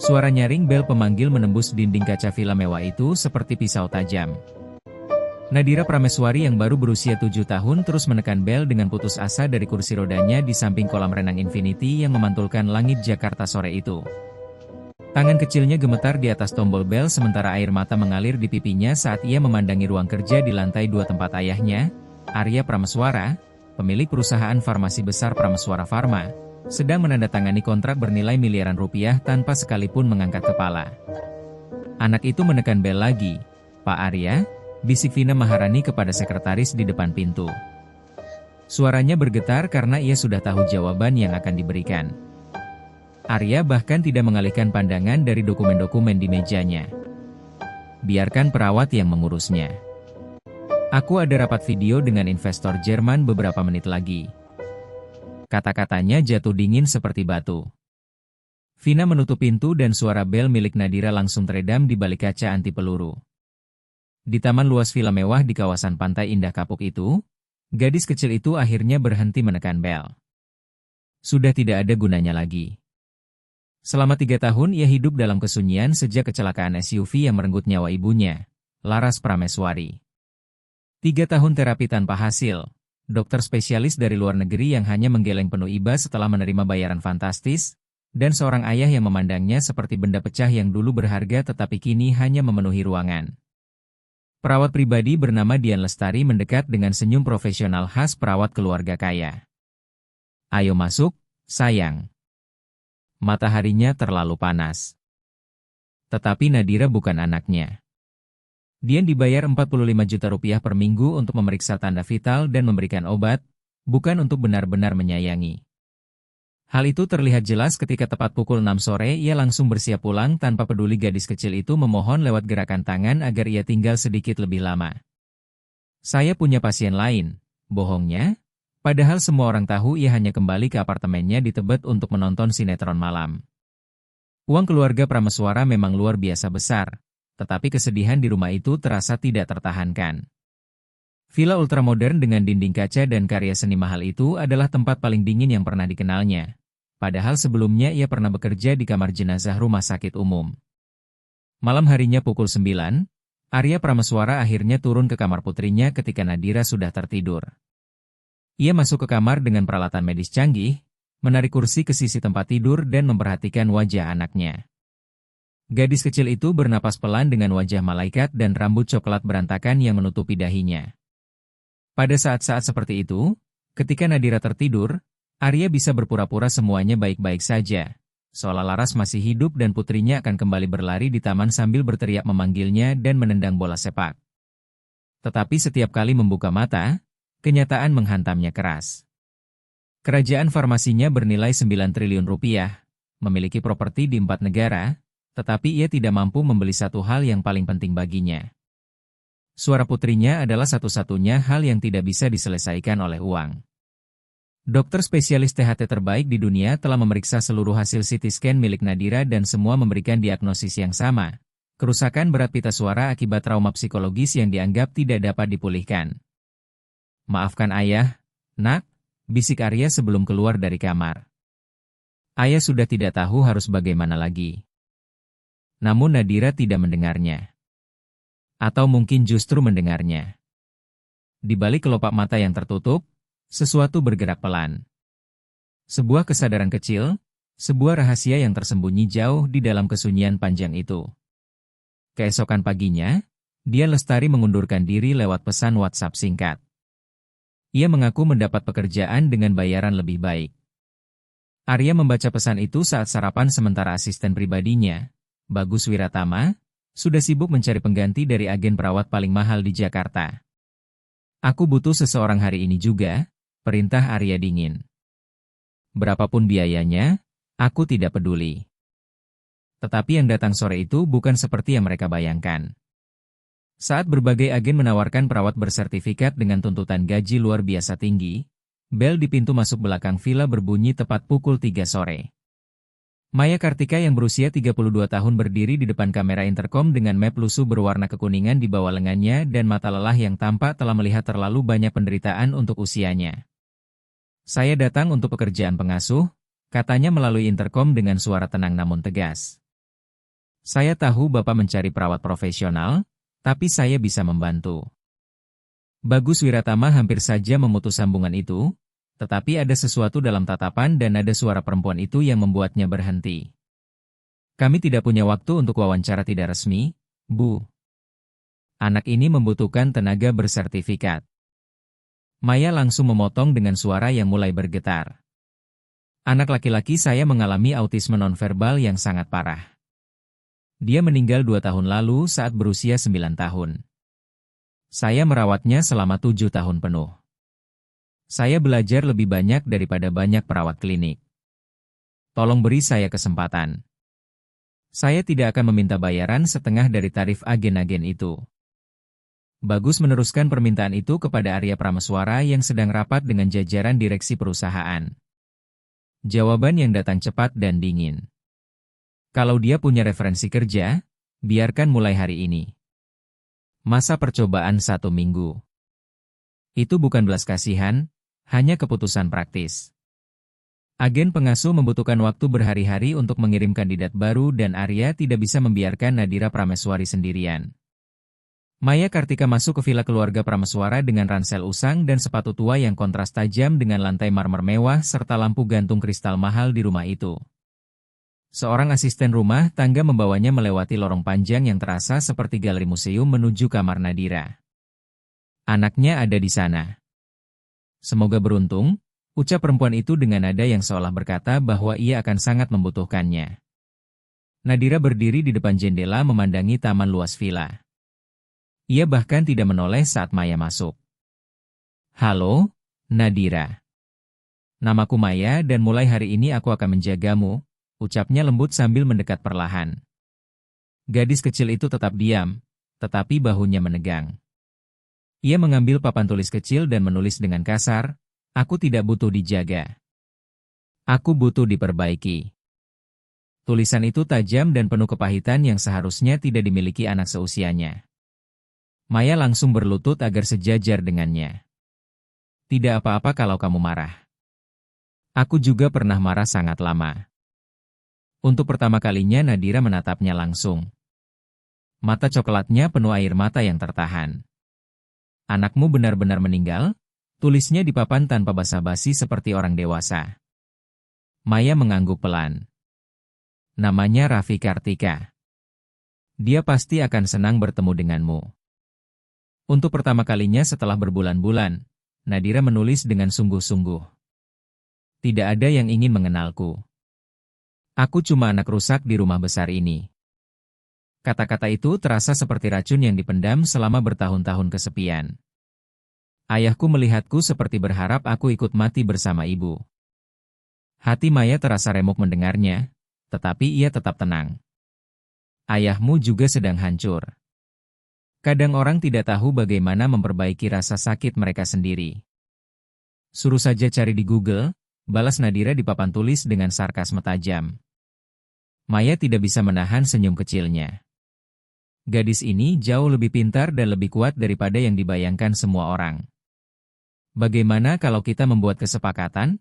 Suara nyaring bel pemanggil menembus dinding kaca villa mewah itu seperti pisau tajam. Nadira Prameswari yang baru berusia 7 tahun terus menekan bel dengan putus asa dari kursi rodanya di samping kolam renang Infinity yang memantulkan langit Jakarta sore itu. Tangan kecilnya gemetar di atas tombol bel sementara air mata mengalir di pipinya saat ia memandangi ruang kerja di lantai 2 tempat ayahnya, Arya Prameswara, pemilik perusahaan farmasi besar Prameswara Pharma, sedang menandatangani kontrak bernilai miliaran rupiah tanpa sekalipun mengangkat kepala. Anak itu menekan bel lagi. "Pak Arya?" bisik Vina Maharani kepada sekretaris di depan pintu. Suaranya bergetar karena ia sudah tahu jawaban yang akan diberikan. Arya bahkan tidak mengalihkan pandangan dari dokumen-dokumen di mejanya. "Biarkan perawat yang mengurusnya. Aku ada rapat video dengan investor Jerman beberapa menit lagi." Kata-katanya jatuh dingin seperti batu. Vina menutup pintu dan suara bel milik Nadira langsung teredam di balik kaca anti peluru. Di taman luas villa mewah di kawasan Pantai Indah Kapuk itu, gadis kecil itu akhirnya berhenti menekan bel. Sudah tidak ada gunanya lagi. Selama 3 tahun ia hidup dalam kesunyian sejak kecelakaan SUV yang merenggut nyawa ibunya, Laras Prameswari. 3 tahun terapi tanpa hasil, dokter spesialis dari luar negeri yang hanya menggeleng penuh iba setelah menerima bayaran fantastis, dan seorang ayah yang memandangnya seperti benda pecah yang dulu berharga tetapi kini hanya memenuhi ruangan. Perawat pribadi bernama Dian Lestari mendekat dengan senyum profesional khas perawat keluarga kaya. "Ayo masuk, sayang. Mataharinya terlalu panas." Tetapi Nadira bukan anaknya. Dian dibayar 45 juta rupiah per minggu untuk memeriksa tanda vital dan memberikan obat, bukan untuk benar-benar menyayangi. Hal itu terlihat jelas ketika tepat pukul 6 sore ia langsung bersiap pulang tanpa peduli gadis kecil itu memohon lewat gerakan tangan agar ia tinggal sedikit lebih lama. "Saya punya pasien lain," bohongnya. Padahal semua orang tahu ia hanya kembali ke apartemennya di Tebet untuk menonton sinetron malam. Uang keluarga Prameswara memang luar biasa besar, tetapi kesedihan di rumah itu terasa tidak tertahankan. Villa ultramodern dengan dinding kaca dan karya seni mahal itu adalah tempat paling dingin yang pernah dikenalnya. Padahal sebelumnya ia pernah bekerja di kamar jenazah rumah sakit umum. Malam harinya pukul 9, Arya Prameswara akhirnya turun ke kamar putrinya ketika Nadira sudah tertidur. Ia masuk ke kamar dengan peralatan medis canggih, menarik kursi ke sisi tempat tidur dan memperhatikan wajah anaknya. Gadis kecil itu bernapas pelan dengan wajah malaikat dan rambut coklat berantakan yang menutupi dahinya. Pada saat-saat seperti itu, ketika Nadira tertidur, Arya bisa berpura-pura semuanya baik-baik saja, seolah Laras masih hidup dan putrinya akan kembali berlari di taman sambil berteriak memanggilnya dan menendang bola sepak. Tetapi setiap kali membuka mata, kenyataan menghantamnya keras. Kerajaan farmasinya bernilai 9 triliun rupiah, memiliki properti di 4 negara, tetapi ia tidak mampu membeli satu hal yang paling penting baginya. Suara putrinya adalah satu-satunya hal yang tidak bisa diselesaikan oleh uang. Dokter spesialis THT terbaik di dunia telah memeriksa seluruh hasil CT scan milik Nadira dan semua memberikan diagnosis yang sama. Kerusakan berat pita suara akibat trauma psikologis yang dianggap tidak dapat dipulihkan. "Maafkan ayah, nak," bisik Arya sebelum keluar dari kamar. Ayah sudah tidak tahu harus bagaimana lagi. Namun Nadira tidak mendengarnya. Atau mungkin justru mendengarnya. Di balik kelopak mata yang tertutup, sesuatu bergerak pelan. Sebuah kesadaran kecil, sebuah rahasia yang tersembunyi jauh di dalam kesunyian panjang itu. Keesokan paginya, Dian Lestari mengundurkan diri lewat pesan WhatsApp singkat. Ia mengaku mendapat pekerjaan dengan bayaran lebih baik. Arya membaca pesan itu saat sarapan sementara asisten pribadinya, Bagus Wiratama, sudah sibuk mencari pengganti dari agen perawat paling mahal di Jakarta. "Aku butuh seseorang hari ini juga," perintah Arya dingin. "Berapapun biayanya, aku tidak peduli." Tetapi yang datang sore itu bukan seperti yang mereka bayangkan. Saat berbagai agen menawarkan perawat bersertifikat dengan tuntutan gaji luar biasa tinggi, bel di pintu masuk belakang villa berbunyi tepat pukul 3 sore. Maya Kartika yang berusia 32 tahun berdiri di depan kamera intercom dengan map lusuh berwarna kekuningan di bawah lengannya dan mata lelah yang tampak telah melihat terlalu banyak penderitaan untuk usianya. "Saya datang untuk pekerjaan pengasuh," katanya melalui intercom dengan suara tenang namun tegas. Saya tahu Bapak mencari perawat profesional, tapi saya bisa membantu. Bagus Wiratama hampir saja memutus sambungan itu, tetapi ada sesuatu dalam tatapan dan nada suara perempuan itu yang membuatnya berhenti. Kami tidak punya waktu untuk wawancara tidak resmi, Bu. Anak ini membutuhkan tenaga bersertifikat. Maya langsung memotong dengan suara yang mulai bergetar. Anak laki-laki saya mengalami autisme nonverbal yang sangat parah. Dia meninggal 2 tahun lalu saat berusia 9 tahun. Saya merawatnya selama 7 tahun penuh. Saya belajar lebih banyak daripada banyak perawat klinik. Tolong beri saya kesempatan. Saya tidak akan meminta bayaran setengah dari tarif agen-agen itu. Bagus meneruskan permintaan itu kepada Arya Prameswara yang sedang rapat dengan jajaran direksi perusahaan. Jawaban yang datang cepat dan dingin. Kalau dia punya referensi kerja, biarkan mulai hari ini. Masa percobaan 1 minggu. Itu bukan belas kasihan, hanya keputusan praktis. Agen pengasuh membutuhkan waktu berhari-hari untuk mengirim kandidat baru dan Arya tidak bisa membiarkan Nadira Prameswari sendirian. Maya Kartika masuk ke villa keluarga Prameswara dengan ransel usang dan sepatu tua yang kontras tajam dengan lantai marmer mewah serta lampu gantung kristal mahal di rumah itu. Seorang asisten rumah tangga membawanya melewati lorong panjang yang terasa seperti galeri museum menuju kamar Nadira. Anaknya ada di sana. Semoga beruntung, ucap perempuan itu dengan nada yang seolah berkata bahwa ia akan sangat membutuhkannya. Nadira berdiri di depan jendela memandangi taman luas villa. Ia bahkan tidak menoleh saat Maya masuk. Halo, Nadira. Namaku Maya dan mulai hari ini aku akan menjagamu, ucapnya lembut sambil mendekat perlahan. Gadis kecil itu tetap diam, tetapi bahunya menegang. Ia mengambil papan tulis kecil dan menulis dengan kasar, aku tidak butuh dijaga. Aku butuh diperbaiki. Tulisan itu tajam dan penuh kepahitan yang seharusnya tidak dimiliki anak seusianya. Maya langsung berlutut agar sejajar dengannya. Tidak apa-apa kalau kamu marah. Aku juga pernah marah sangat lama. Untuk pertama kalinya Nadira menatapnya langsung. Mata coklatnya penuh air mata yang tertahan. Anakmu benar-benar meninggal? Tulisnya di papan tanpa basa-basi seperti orang dewasa. Maya mengangguk pelan. Namanya Raffi Kartika. Dia pasti akan senang bertemu denganmu. Untuk pertama kalinya setelah berbulan-bulan, Nadira menulis dengan sungguh-sungguh. Tidak ada yang ingin mengenalku. Aku cuma anak rusak di rumah besar ini. Kata-kata itu terasa seperti racun yang dipendam selama bertahun-tahun kesepian. Ayahku melihatku seperti berharap aku ikut mati bersama ibu. Hati Maya terasa remuk mendengarnya, tetapi ia tetap tenang. Ayahmu juga sedang hancur. Kadang orang tidak tahu bagaimana memperbaiki rasa sakit mereka sendiri. Suruh saja cari di Google, balas Nadira di papan tulis dengan sarkasme tajam. Maya tidak bisa menahan senyum kecilnya. Gadis ini jauh lebih pintar dan lebih kuat daripada yang dibayangkan semua orang. Bagaimana kalau kita membuat kesepakatan?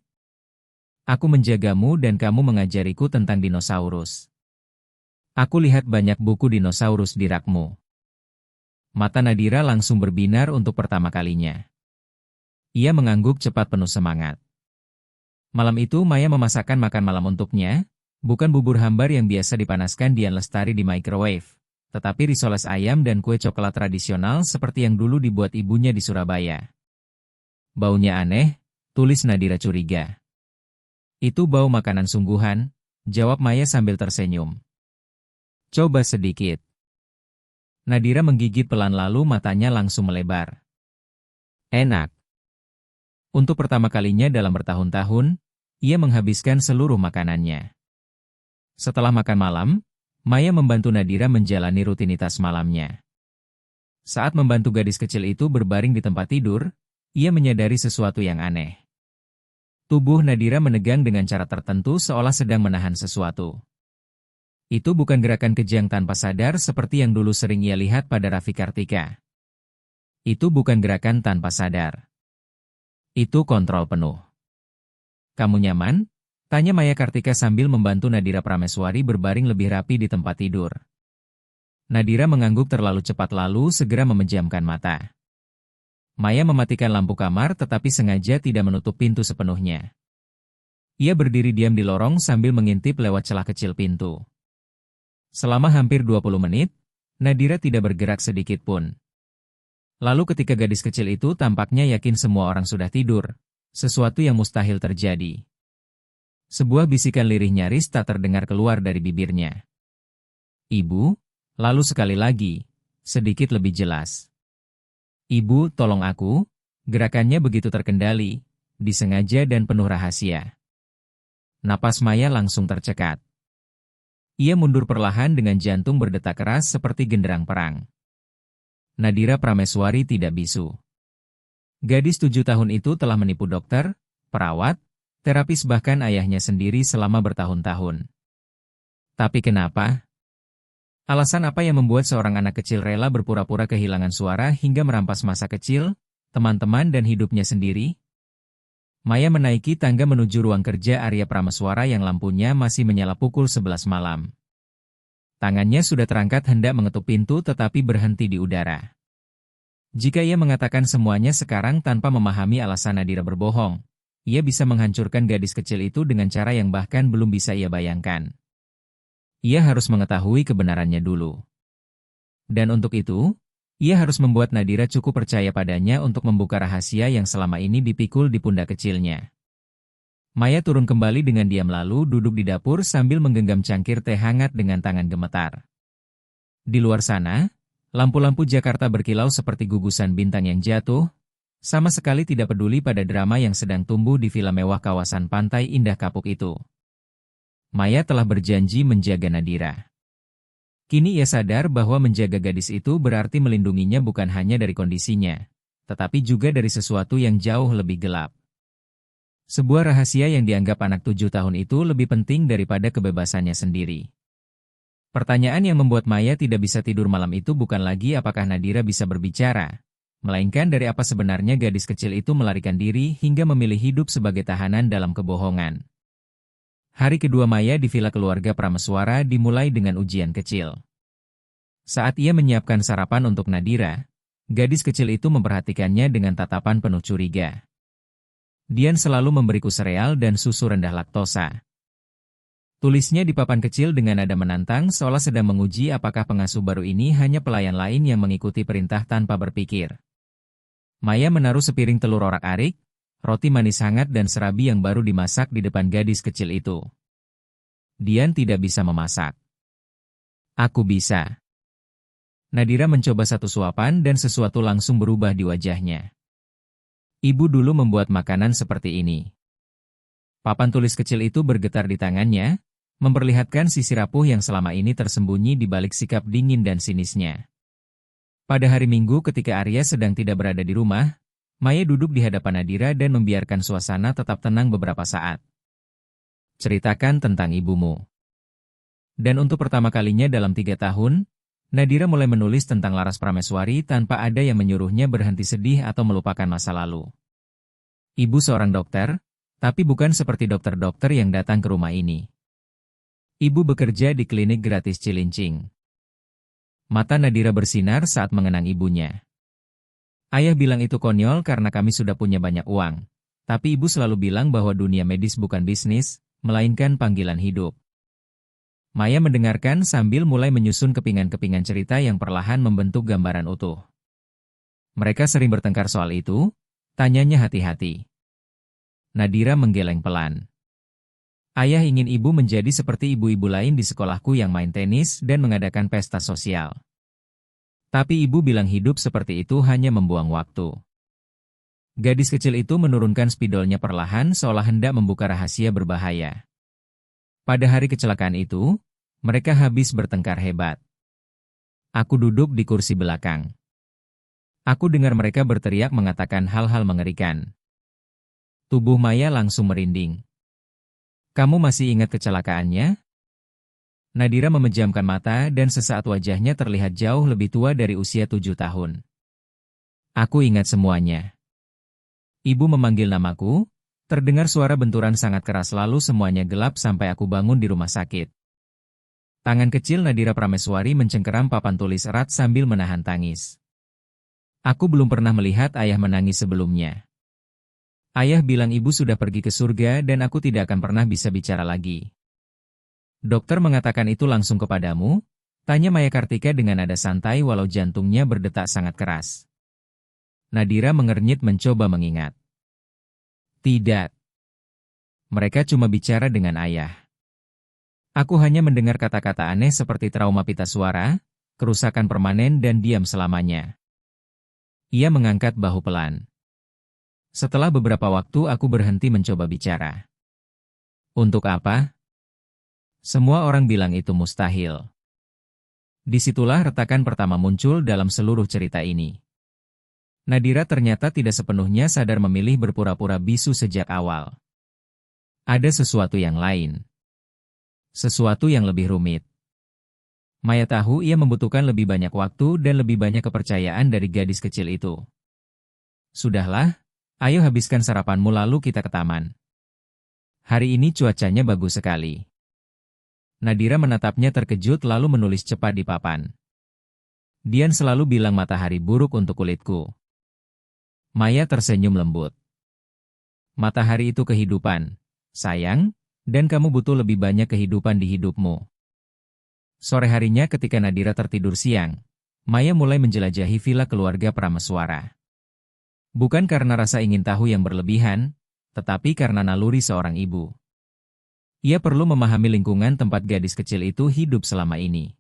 Aku menjagamu dan kamu mengajariku tentang dinosaurus. Aku lihat banyak buku dinosaurus di rakmu. Mata Nadira langsung berbinar untuk pertama kalinya. Ia mengangguk cepat penuh semangat. Malam itu Maya memasakkan makan malam untuknya, bukan bubur hambar yang biasa dipanaskan Dian Lestari di microwave, tetapi risoles ayam dan kue coklat tradisional seperti yang dulu dibuat ibunya di Surabaya. Baunya aneh, tulis Nadira curiga. Itu bau makanan sungguhan, jawab Maya sambil tersenyum. Coba sedikit. Nadira menggigit pelan lalu matanya langsung melebar. Enak. Untuk pertama kalinya dalam bertahun-tahun, ia menghabiskan seluruh makanannya. Setelah makan malam, Maya membantu Nadira menjalani rutinitas malamnya. Saat membantu gadis kecil itu berbaring di tempat tidur, ia menyadari sesuatu yang aneh. Tubuh Nadira menegang dengan cara tertentu seolah sedang menahan sesuatu. Itu bukan gerakan kejang tanpa sadar seperti yang dulu sering ia lihat pada Raffi Kartika. Itu bukan gerakan tanpa sadar. Itu kontrol penuh. Kamu nyaman? Tanya Maya Kartika sambil membantu Nadira Prameswari berbaring lebih rapi di tempat tidur. Nadira mengangguk terlalu cepat lalu segera memejamkan mata. Maya mematikan lampu kamar tetapi sengaja tidak menutup pintu sepenuhnya. Ia berdiri diam di lorong sambil mengintip lewat celah kecil pintu. Selama hampir 20 menit, Nadira tidak bergerak sedikit pun. Lalu ketika gadis kecil itu tampaknya yakin semua orang sudah tidur, sesuatu yang mustahil terjadi. Sebuah bisikan lirih nyaris tak terdengar keluar dari bibirnya. "Ibu?" Lalu sekali lagi, sedikit lebih jelas. "Ibu, tolong aku." Gerakannya begitu terkendali, disengaja dan penuh rahasia. Napas Maya langsung tercekat. Ia mundur perlahan dengan jantung berdetak keras seperti genderang perang. Nadira Prameswari tidak bisu. Gadis 7 tahun itu telah menipu dokter, perawat, terapis bahkan ayahnya sendiri selama bertahun-tahun. Tapi kenapa? Alasan apa yang membuat seorang anak kecil rela berpura-pura kehilangan suara hingga merampas masa kecil, teman-teman dan hidupnya sendiri? Maya menaiki tangga menuju ruang kerja Arya Prameswara yang lampunya masih menyala pukul 11 malam. Tangannya sudah terangkat hendak mengetuk pintu tetapi berhenti di udara. Jika ia mengatakan semuanya sekarang tanpa memahami alasan Nadira berbohong, ia bisa menghancurkan gadis kecil itu dengan cara yang bahkan belum bisa ia bayangkan. Ia harus mengetahui kebenarannya dulu. Dan untuk itu, ia harus membuat Nadira cukup percaya padanya untuk membuka rahasia yang selama ini dipikul di pundak kecilnya. Maya turun kembali dengan diam lalu duduk di dapur sambil menggenggam cangkir teh hangat dengan tangan gemetar. Di luar sana, lampu-lampu Jakarta berkilau seperti gugusan bintang yang jatuh, sama sekali tidak peduli pada drama yang sedang tumbuh di villa mewah kawasan pantai indah kapuk itu. Maya telah berjanji menjaga Nadira. Kini ia sadar bahwa menjaga gadis itu berarti melindunginya bukan hanya dari kondisinya, tetapi juga dari sesuatu yang jauh lebih gelap. Sebuah rahasia yang dianggap anak 7 tahun itu lebih penting daripada kebebasannya sendiri. Pertanyaan yang membuat Maya tidak bisa tidur malam itu bukan lagi apakah Nadira bisa berbicara, melainkan dari apa sebenarnya gadis kecil itu melarikan diri hingga memilih hidup sebagai tahanan dalam kebohongan. Hari kedua Maya di villa keluarga Prameswara dimulai dengan ujian kecil. Saat ia menyiapkan sarapan untuk Nadira, gadis kecil itu memperhatikannya dengan tatapan penuh curiga. Dian selalu memberiku sereal dan susu rendah laktosa. Tulisnya di papan kecil dengan nada menantang seolah sedang menguji apakah pengasuh baru ini hanya pelayan lain yang mengikuti perintah tanpa berpikir. Maya menaruh sepiring telur orak-arik, roti manis hangat dan serabi yang baru dimasak di depan gadis kecil itu. Dian tidak bisa memasak. Aku bisa. Nadira mencoba satu suapan dan sesuatu langsung berubah di wajahnya. Ibu dulu membuat makanan seperti ini. Papan tulis kecil itu bergetar di tangannya, memperlihatkan sisi rapuh yang selama ini tersembunyi di balik sikap dingin dan sinisnya. Pada hari Minggu ketika Arya sedang tidak berada di rumah, Maya duduk di hadapan Nadira dan membiarkan suasana tetap tenang beberapa saat. Ceritakan tentang ibumu. Dan untuk pertama kalinya dalam 3 tahun, Nadira mulai menulis tentang Laras Prameswari tanpa ada yang menyuruhnya berhenti sedih atau melupakan masa lalu. Ibu seorang dokter, tapi bukan seperti dokter-dokter yang datang ke rumah ini. Ibu bekerja di klinik gratis Cilincing. Mata Nadira bersinar saat mengenang ibunya. Ayah bilang itu konyol karena kami sudah punya banyak uang. Tapi ibu selalu bilang bahwa dunia medis bukan bisnis, melainkan panggilan hidup. Maya mendengarkan sambil mulai menyusun kepingan-kepingan cerita yang perlahan membentuk gambaran utuh. Mereka sering bertengkar soal itu, tanyanya hati-hati. Nadira menggeleng pelan. Ayah ingin ibu menjadi seperti ibu-ibu lain di sekolahku yang main tenis dan mengadakan pesta sosial. Tapi ibu bilang hidup seperti itu hanya membuang waktu. Gadis kecil itu menurunkan spidolnya perlahan seolah hendak membuka rahasia berbahaya. Pada hari kecelakaan itu, mereka habis bertengkar hebat. Aku duduk di kursi belakang. Aku dengar mereka berteriak mengatakan hal-hal mengerikan. Tubuh Maya langsung merinding. Kamu masih ingat kecelakaannya? Nadira memejamkan mata dan sesaat wajahnya terlihat jauh lebih tua dari usia 7 tahun. Aku ingat semuanya. Ibu memanggil namaku, terdengar suara benturan sangat keras lalu semuanya gelap sampai aku bangun di rumah sakit. Tangan kecil Nadira Prameswari mencengkeram papan tulis erat sambil menahan tangis. Aku belum pernah melihat ayah menangis sebelumnya. Ayah bilang ibu sudah pergi ke surga dan aku tidak akan pernah bisa bicara lagi. Dokter mengatakan itu langsung kepadamu? Tanya Maya Kartika dengan nada santai walau jantungnya berdetak sangat keras. Nadira mengernyit mencoba mengingat. Tidak. Mereka cuma bicara dengan ayah. Aku hanya mendengar kata-kata aneh seperti trauma pita suara, kerusakan permanen dan diam selamanya. Ia mengangkat bahu pelan. Setelah beberapa waktu aku berhenti mencoba bicara. Untuk apa? Semua orang bilang itu mustahil. Disitulah retakan pertama muncul dalam seluruh cerita ini. Nadira ternyata tidak sepenuhnya sadar memilih berpura-pura bisu sejak awal. Ada sesuatu yang lain. Sesuatu yang lebih rumit. Maya tahu ia membutuhkan lebih banyak waktu dan lebih banyak kepercayaan dari gadis kecil itu. Sudahlah, ayo habiskan sarapanmu lalu kita ke taman. Hari ini cuacanya bagus sekali. Nadira menatapnya terkejut lalu menulis cepat di papan. Dian selalu bilang matahari buruk untuk kulitku. Maya tersenyum lembut. Matahari itu kehidupan, sayang, dan kamu butuh lebih banyak kehidupan di hidupmu. Sore harinya ketika Nadira tertidur siang, Maya mulai menjelajahi villa keluarga Prameswara. Bukan karena rasa ingin tahu yang berlebihan, tetapi karena naluri seorang ibu. Ia perlu memahami lingkungan tempat gadis kecil itu hidup selama ini.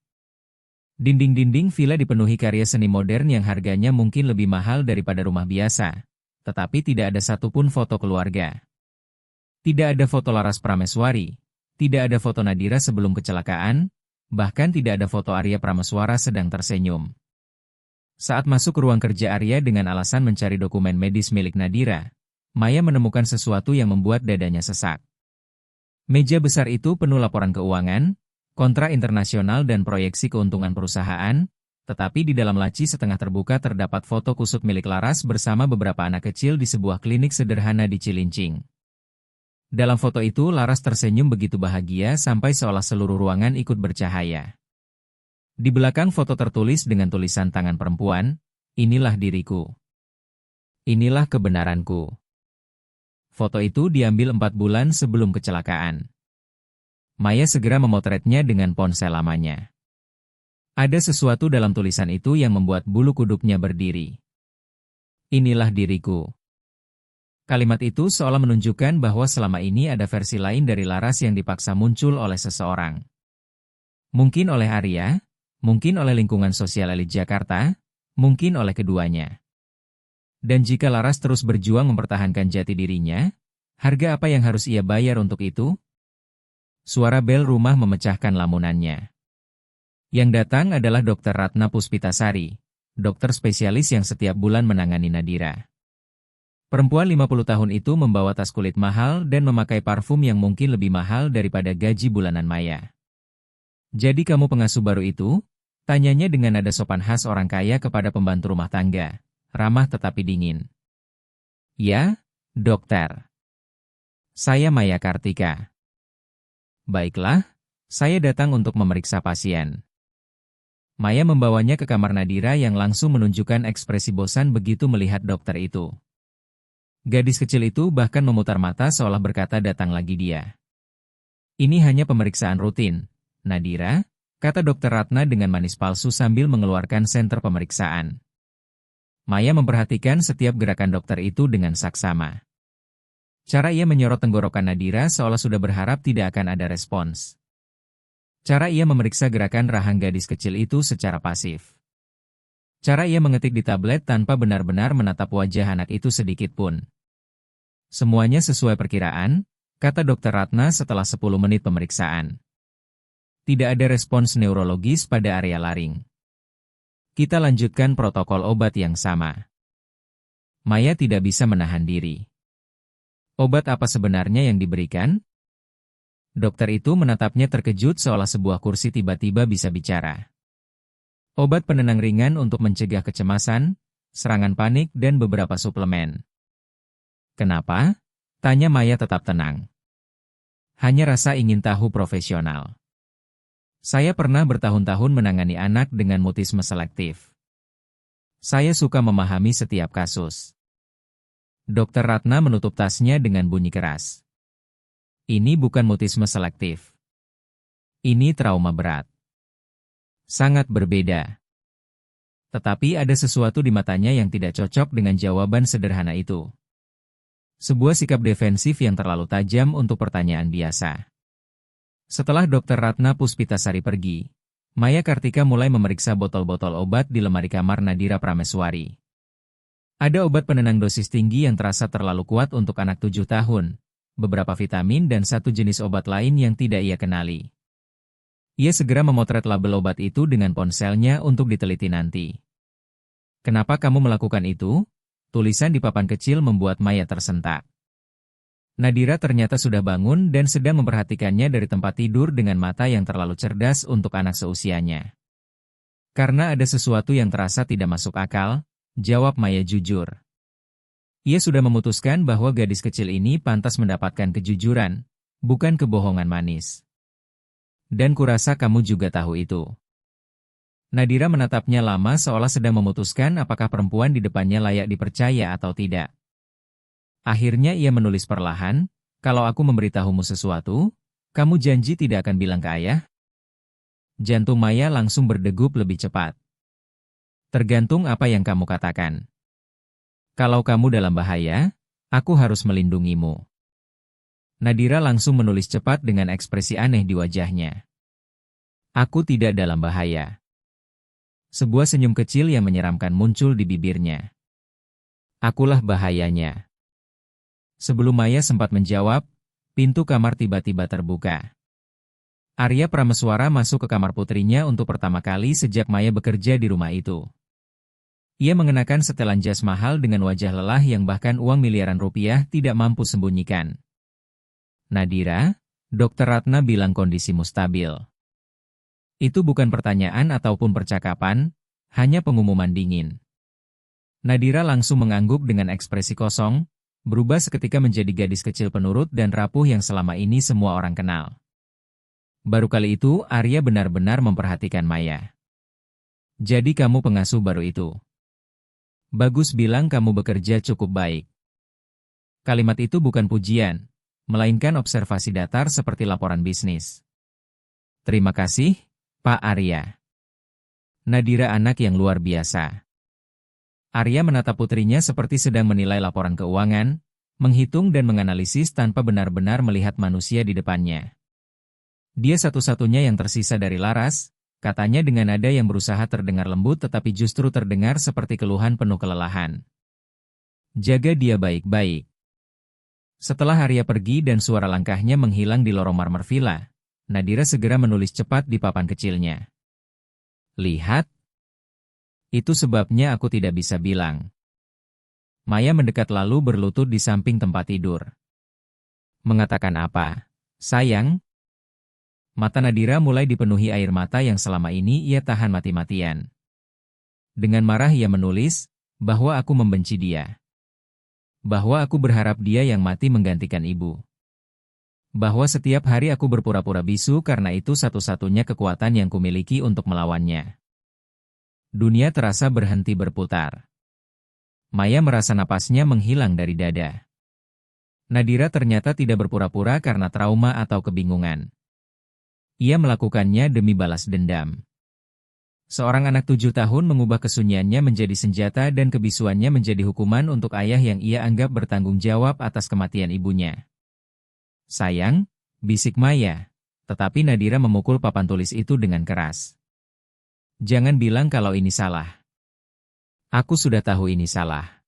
Dinding-dinding villa dipenuhi karya seni modern yang harganya mungkin lebih mahal daripada rumah biasa, tetapi tidak ada satupun foto keluarga. Tidak ada foto Laras Prameswari, tidak ada foto Nadira sebelum kecelakaan, bahkan tidak ada foto Arya Prameswara sedang tersenyum. Saat masuk ke ruang kerja Arya dengan alasan mencari dokumen medis milik Nadira, Maya menemukan sesuatu yang membuat dadanya sesak. Meja besar itu penuh laporan keuangan, kontrak internasional dan proyeksi keuntungan perusahaan, tetapi di dalam laci setengah terbuka terdapat foto kusut milik Laras bersama beberapa anak kecil di sebuah klinik sederhana di Cilincing. Dalam foto itu Laras tersenyum begitu bahagia sampai seolah seluruh ruangan ikut bercahaya. Di belakang foto tertulis dengan tulisan tangan perempuan, inilah diriku. Inilah kebenaranku. Foto itu diambil 4 bulan sebelum kecelakaan. Maya segera memotretnya dengan ponsel lamanya. Ada sesuatu dalam tulisan itu yang membuat bulu kuduknya berdiri. Inilah diriku. Kalimat itu seolah menunjukkan bahwa selama ini ada versi lain dari Laras yang dipaksa muncul oleh seseorang. Mungkin oleh Arya, mungkin oleh lingkungan sosial elit Jakarta, mungkin oleh keduanya. Dan jika Laras terus berjuang mempertahankan jati dirinya, harga apa yang harus ia bayar untuk itu? Suara bel rumah memecahkan lamunannya. Yang datang adalah Dr. Ratna Puspitasari, dokter spesialis yang setiap bulan menangani Nadira. Perempuan 50 tahun itu membawa tas kulit mahal dan memakai parfum yang mungkin lebih mahal daripada gaji bulanan Maya. Jadi kamu pengasuh baru itu? Tanyanya dengan nada sopan khas orang kaya kepada pembantu rumah tangga, ramah tetapi dingin. Ya, dokter. Saya Maya Kartika. Baiklah, saya datang untuk memeriksa pasien. Maya membawanya ke kamar Nadira yang langsung menunjukkan ekspresi bosan begitu melihat dokter itu. Gadis kecil itu bahkan memutar mata seolah berkata datang lagi dia. Ini hanya pemeriksaan rutin, Nadira, kata Dr. Ratna dengan manis palsu sambil mengeluarkan senter pemeriksaan. Maya memperhatikan setiap gerakan dokter itu dengan saksama. Cara ia menyorot tenggorokan Nadira seolah sudah berharap tidak akan ada respons. Cara ia memeriksa gerakan rahang gadis kecil itu secara pasif. Cara ia mengetik di tablet tanpa benar-benar menatap wajah anak itu sedikit pun. Semuanya sesuai perkiraan, kata Dr. Ratna setelah 10 menit pemeriksaan. Tidak ada respons neurologis pada area laring. Kita lanjutkan protokol obat yang sama. Maya tidak bisa menahan diri. Obat apa sebenarnya yang diberikan? Dokter itu menatapnya terkejut seolah sebuah kursi tiba-tiba bisa bicara. Obat penenang ringan untuk mencegah kecemasan, serangan panik dan beberapa suplemen. Kenapa? Tanya Maya tetap tenang. Hanya rasa ingin tahu profesional. Saya pernah bertahun-tahun menangani anak dengan mutisme selektif. Saya suka memahami setiap kasus. Dokter Ratna menutup tasnya dengan bunyi keras. Ini bukan mutisme selektif. Ini trauma berat. Sangat berbeda. Tetapi ada sesuatu di matanya yang tidak cocok dengan jawaban sederhana itu. Sebuah sikap defensif yang terlalu tajam untuk pertanyaan biasa. Setelah Dokter Ratna Puspitasari pergi, Maya Kartika mulai memeriksa botol-botol obat di lemari kamar Nadira Prameswari. Ada obat penenang dosis tinggi yang terasa terlalu kuat untuk anak 7 tahun, beberapa vitamin dan satu jenis obat lain yang tidak ia kenali. Ia segera memotret label obat itu dengan ponselnya untuk diteliti nanti. "Kenapa kamu melakukan itu?" Tulisan di papan kecil membuat Maya tersentak. Nadira ternyata sudah bangun dan sedang memperhatikannya dari tempat tidur dengan mata yang terlalu cerdas untuk anak seusianya. Karena ada sesuatu yang terasa tidak masuk akal, jawab Maya jujur. Ia sudah memutuskan bahwa gadis kecil ini pantas mendapatkan kejujuran, bukan kebohongan manis. Dan kurasa kamu juga tahu itu. Nadira menatapnya lama seolah sedang memutuskan apakah perempuan di depannya layak dipercaya atau tidak. Akhirnya ia menulis perlahan, "Kalau aku memberitahumu sesuatu, kamu janji tidak akan bilang ke ayah?" Jantung Maya langsung berdegup lebih cepat. "Tergantung apa yang kamu katakan. Kalau kamu dalam bahaya, aku harus melindungimu." Nadira langsung menulis cepat dengan ekspresi aneh di wajahnya. "Aku tidak dalam bahaya." Sebuah senyum kecil yang menyeramkan muncul di bibirnya. "Akulah bahayanya." Sebelum Maya sempat menjawab, pintu kamar tiba-tiba terbuka. Arya Prameswara masuk ke kamar putrinya untuk pertama kali sejak Maya bekerja di rumah itu. Ia mengenakan setelan jas mahal dengan wajah lelah yang bahkan uang miliaran rupiah tidak mampu sembunyikan. "Nadira, Dokter Ratna bilang kondisimu stabil." Itu bukan pertanyaan ataupun percakapan, hanya pengumuman dingin. Nadira langsung mengangguk dengan ekspresi kosong, berubah seketika menjadi gadis kecil penurut dan rapuh yang selama ini semua orang kenal. Baru kali itu Arya benar-benar memperhatikan Maya. "Jadi kamu pengasuh baru itu. Bagus bilang kamu bekerja cukup baik." Kalimat itu bukan pujian, melainkan observasi datar seperti laporan bisnis. "Terima kasih, Pak Arya. Nadira anak yang luar biasa." Arya menatap putrinya seperti sedang menilai laporan keuangan, menghitung dan menganalisis tanpa benar-benar melihat manusia di depannya. "Dia satu-satunya yang tersisa dari Laras," katanya dengan nada yang berusaha terdengar lembut tetapi justru terdengar seperti keluhan penuh kelelahan. "Jaga dia baik-baik." Setelah Arya pergi dan suara langkahnya menghilang di lorong marmer villa, Nadira segera menulis cepat di papan kecilnya. "Lihat. Itu sebabnya aku tidak bisa bilang." Maya mendekat lalu berlutut di samping tempat tidur. "Mengatakan apa, sayang?" Mata Nadira mulai dipenuhi air mata yang selama ini ia tahan mati-matian. Dengan marah ia menulis, bahwa aku membenci dia. Bahwa aku berharap dia yang mati menggantikan ibu. Bahwa setiap hari aku berpura-pura bisu karena itu satu-satunya kekuatan yang kumiliki untuk melawannya. Dunia terasa berhenti berputar. Maya merasa napasnya menghilang dari dada. Nadira ternyata tidak berpura-pura karena trauma atau kebingungan. Ia melakukannya demi balas dendam. Seorang anak 7 tahun mengubah kesunyiannya menjadi senjata dan kebisuannya menjadi hukuman untuk ayah yang ia anggap bertanggung jawab atas kematian ibunya. "Sayang," bisik Maya, tetapi Nadira memukul papan tulis itu dengan keras. "Jangan bilang kalau ini salah. Aku sudah tahu ini salah."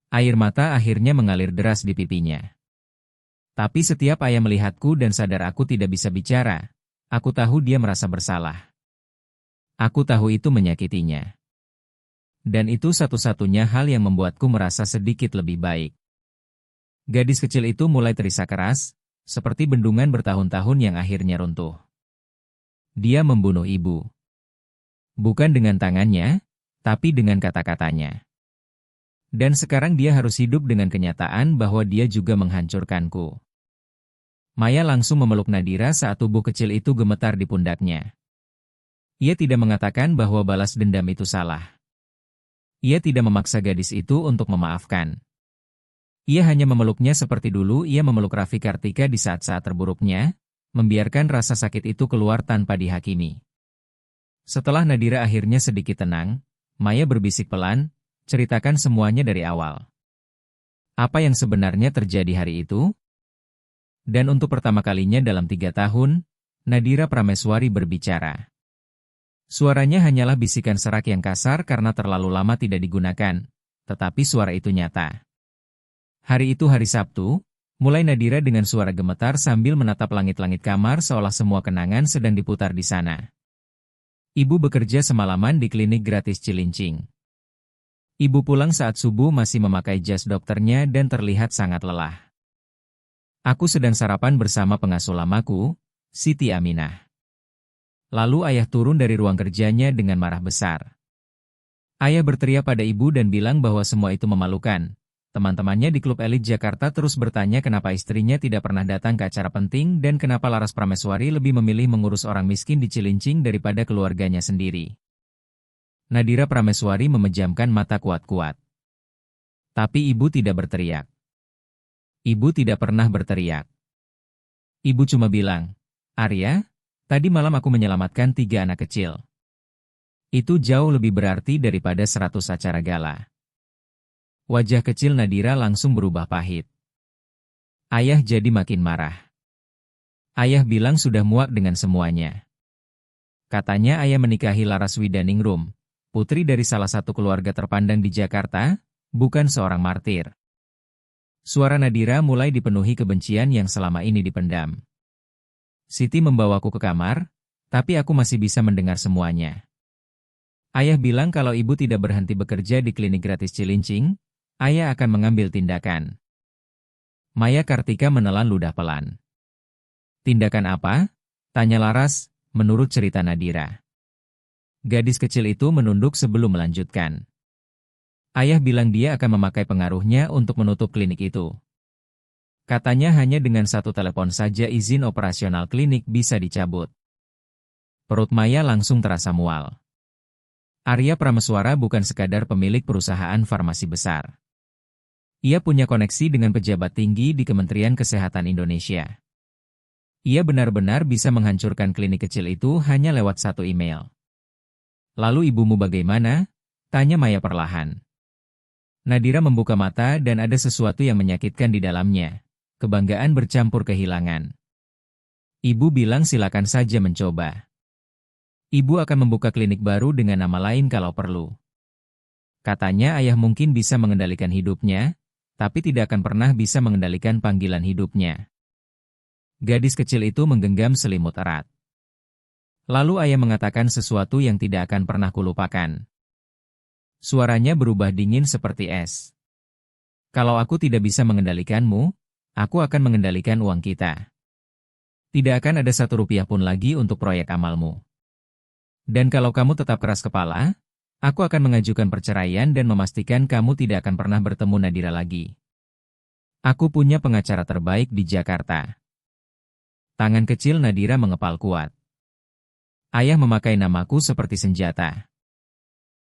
Air mata akhirnya mengalir deras di pipinya. "Tapi setiap ayah melihatku dan sadar aku tidak bisa bicara, aku tahu dia merasa bersalah. Aku tahu itu menyakitinya. Dan itu satu-satunya hal yang membuatku merasa sedikit lebih baik." Gadis kecil itu mulai terisak keras, seperti bendungan bertahun-tahun yang akhirnya runtuh. Dia membunuh ibu. Bukan dengan tangannya, tapi dengan kata-katanya. Dan sekarang dia harus hidup dengan kenyataan bahwa dia juga menghancurkanku. Maya langsung memeluk Nadira saat tubuh kecil itu gemetar di pundaknya. Ia tidak mengatakan bahwa balas dendam itu salah. Ia tidak memaksa gadis itu untuk memaafkan. Ia hanya memeluknya seperti dulu ia memeluk Raffi Kartika di saat-saat terburuknya, membiarkan rasa sakit itu keluar tanpa dihakimi. Setelah Nadira akhirnya sedikit tenang, Maya berbisik pelan, ceritakan semuanya dari awal. Apa yang sebenarnya terjadi hari itu? Dan untuk pertama kalinya dalam 3 tahun, Nadira Prameswari berbicara. Suaranya hanyalah bisikan serak yang kasar karena terlalu lama tidak digunakan, tetapi suara itu nyata. Hari itu hari Sabtu, mulai Nadira dengan suara gemetar sambil menatap langit-langit kamar seolah semua kenangan sedang diputar di sana. Ibu bekerja semalaman di klinik gratis Cilincing. Ibu pulang saat subuh masih memakai jas dokternya dan terlihat sangat lelah. Aku sedang sarapan bersama pengasuh lamaku, Siti Aminah. Lalu ayah turun dari ruang kerjanya dengan marah besar. Ayah berteriak pada ibu dan bilang bahwa semua itu memalukan. Teman-temannya di klub elit Jakarta terus bertanya kenapa istrinya tidak pernah datang ke acara penting dan kenapa Laras Prameswari lebih memilih mengurus orang miskin di Cilincing daripada keluarganya sendiri. Nadira Prameswari memejamkan mata kuat-kuat. Tapi ibu tidak berteriak. Ibu tidak pernah berteriak. Ibu cuma bilang, Arya, tadi malam aku menyelamatkan 3 anak kecil. Itu jauh lebih berarti daripada 100 acara gala. Wajah kecil Nadira langsung berubah pahit. Ayah jadi makin marah. Ayah bilang sudah muak dengan semuanya. Katanya ayah menikahi Laras Widaningrum, putri dari salah satu keluarga terpandang di Jakarta, bukan seorang martir. Suara Nadira mulai dipenuhi kebencian yang selama ini dipendam. Siti membawaku ke kamar, tapi aku masih bisa mendengar semuanya. Ayah bilang kalau ibu tidak berhenti bekerja di klinik gratis Cilincing, ayah akan mengambil tindakan. Maya Kartika menelan ludah pelan. Tindakan apa? Tanya Laras, menurut cerita Nadira. Gadis kecil itu menunduk sebelum melanjutkan. Ayah bilang dia akan memakai pengaruhnya untuk menutup klinik itu. Katanya hanya dengan 1 telepon saja izin operasional klinik bisa dicabut. Perut Maya langsung terasa mual. Arya Prameswara bukan sekadar pemilik perusahaan farmasi besar. Ia punya koneksi dengan pejabat tinggi di Kementerian Kesehatan Indonesia. Ia benar-benar bisa menghancurkan klinik kecil itu hanya lewat 1 email. Lalu ibumu bagaimana? Tanya Maya perlahan. Nadira membuka mata dan ada sesuatu yang menyakitkan di dalamnya. Kebanggaan bercampur kehilangan. Ibu bilang silakan saja mencoba. Ibu akan membuka klinik baru dengan nama lain kalau perlu. Katanya ayah mungkin bisa mengendalikan hidupnya, tapi tidak akan pernah bisa mengendalikan panggilan hidupnya. Gadis kecil itu menggenggam selimut erat. Lalu ayah mengatakan sesuatu yang tidak akan pernah kulupakan. Suaranya berubah dingin seperti es. Kalau aku tidak bisa mengendalikanmu, aku akan mengendalikan uang kita. Tidak akan ada 1 rupiah pun lagi untuk proyek amalmu. Dan kalau kamu tetap keras kepala, aku akan mengajukan perceraian dan memastikan kamu tidak akan pernah bertemu Nadira lagi. Aku punya pengacara terbaik di Jakarta. Tangan kecil Nadira mengepal kuat. Ayah memakai namaku seperti senjata.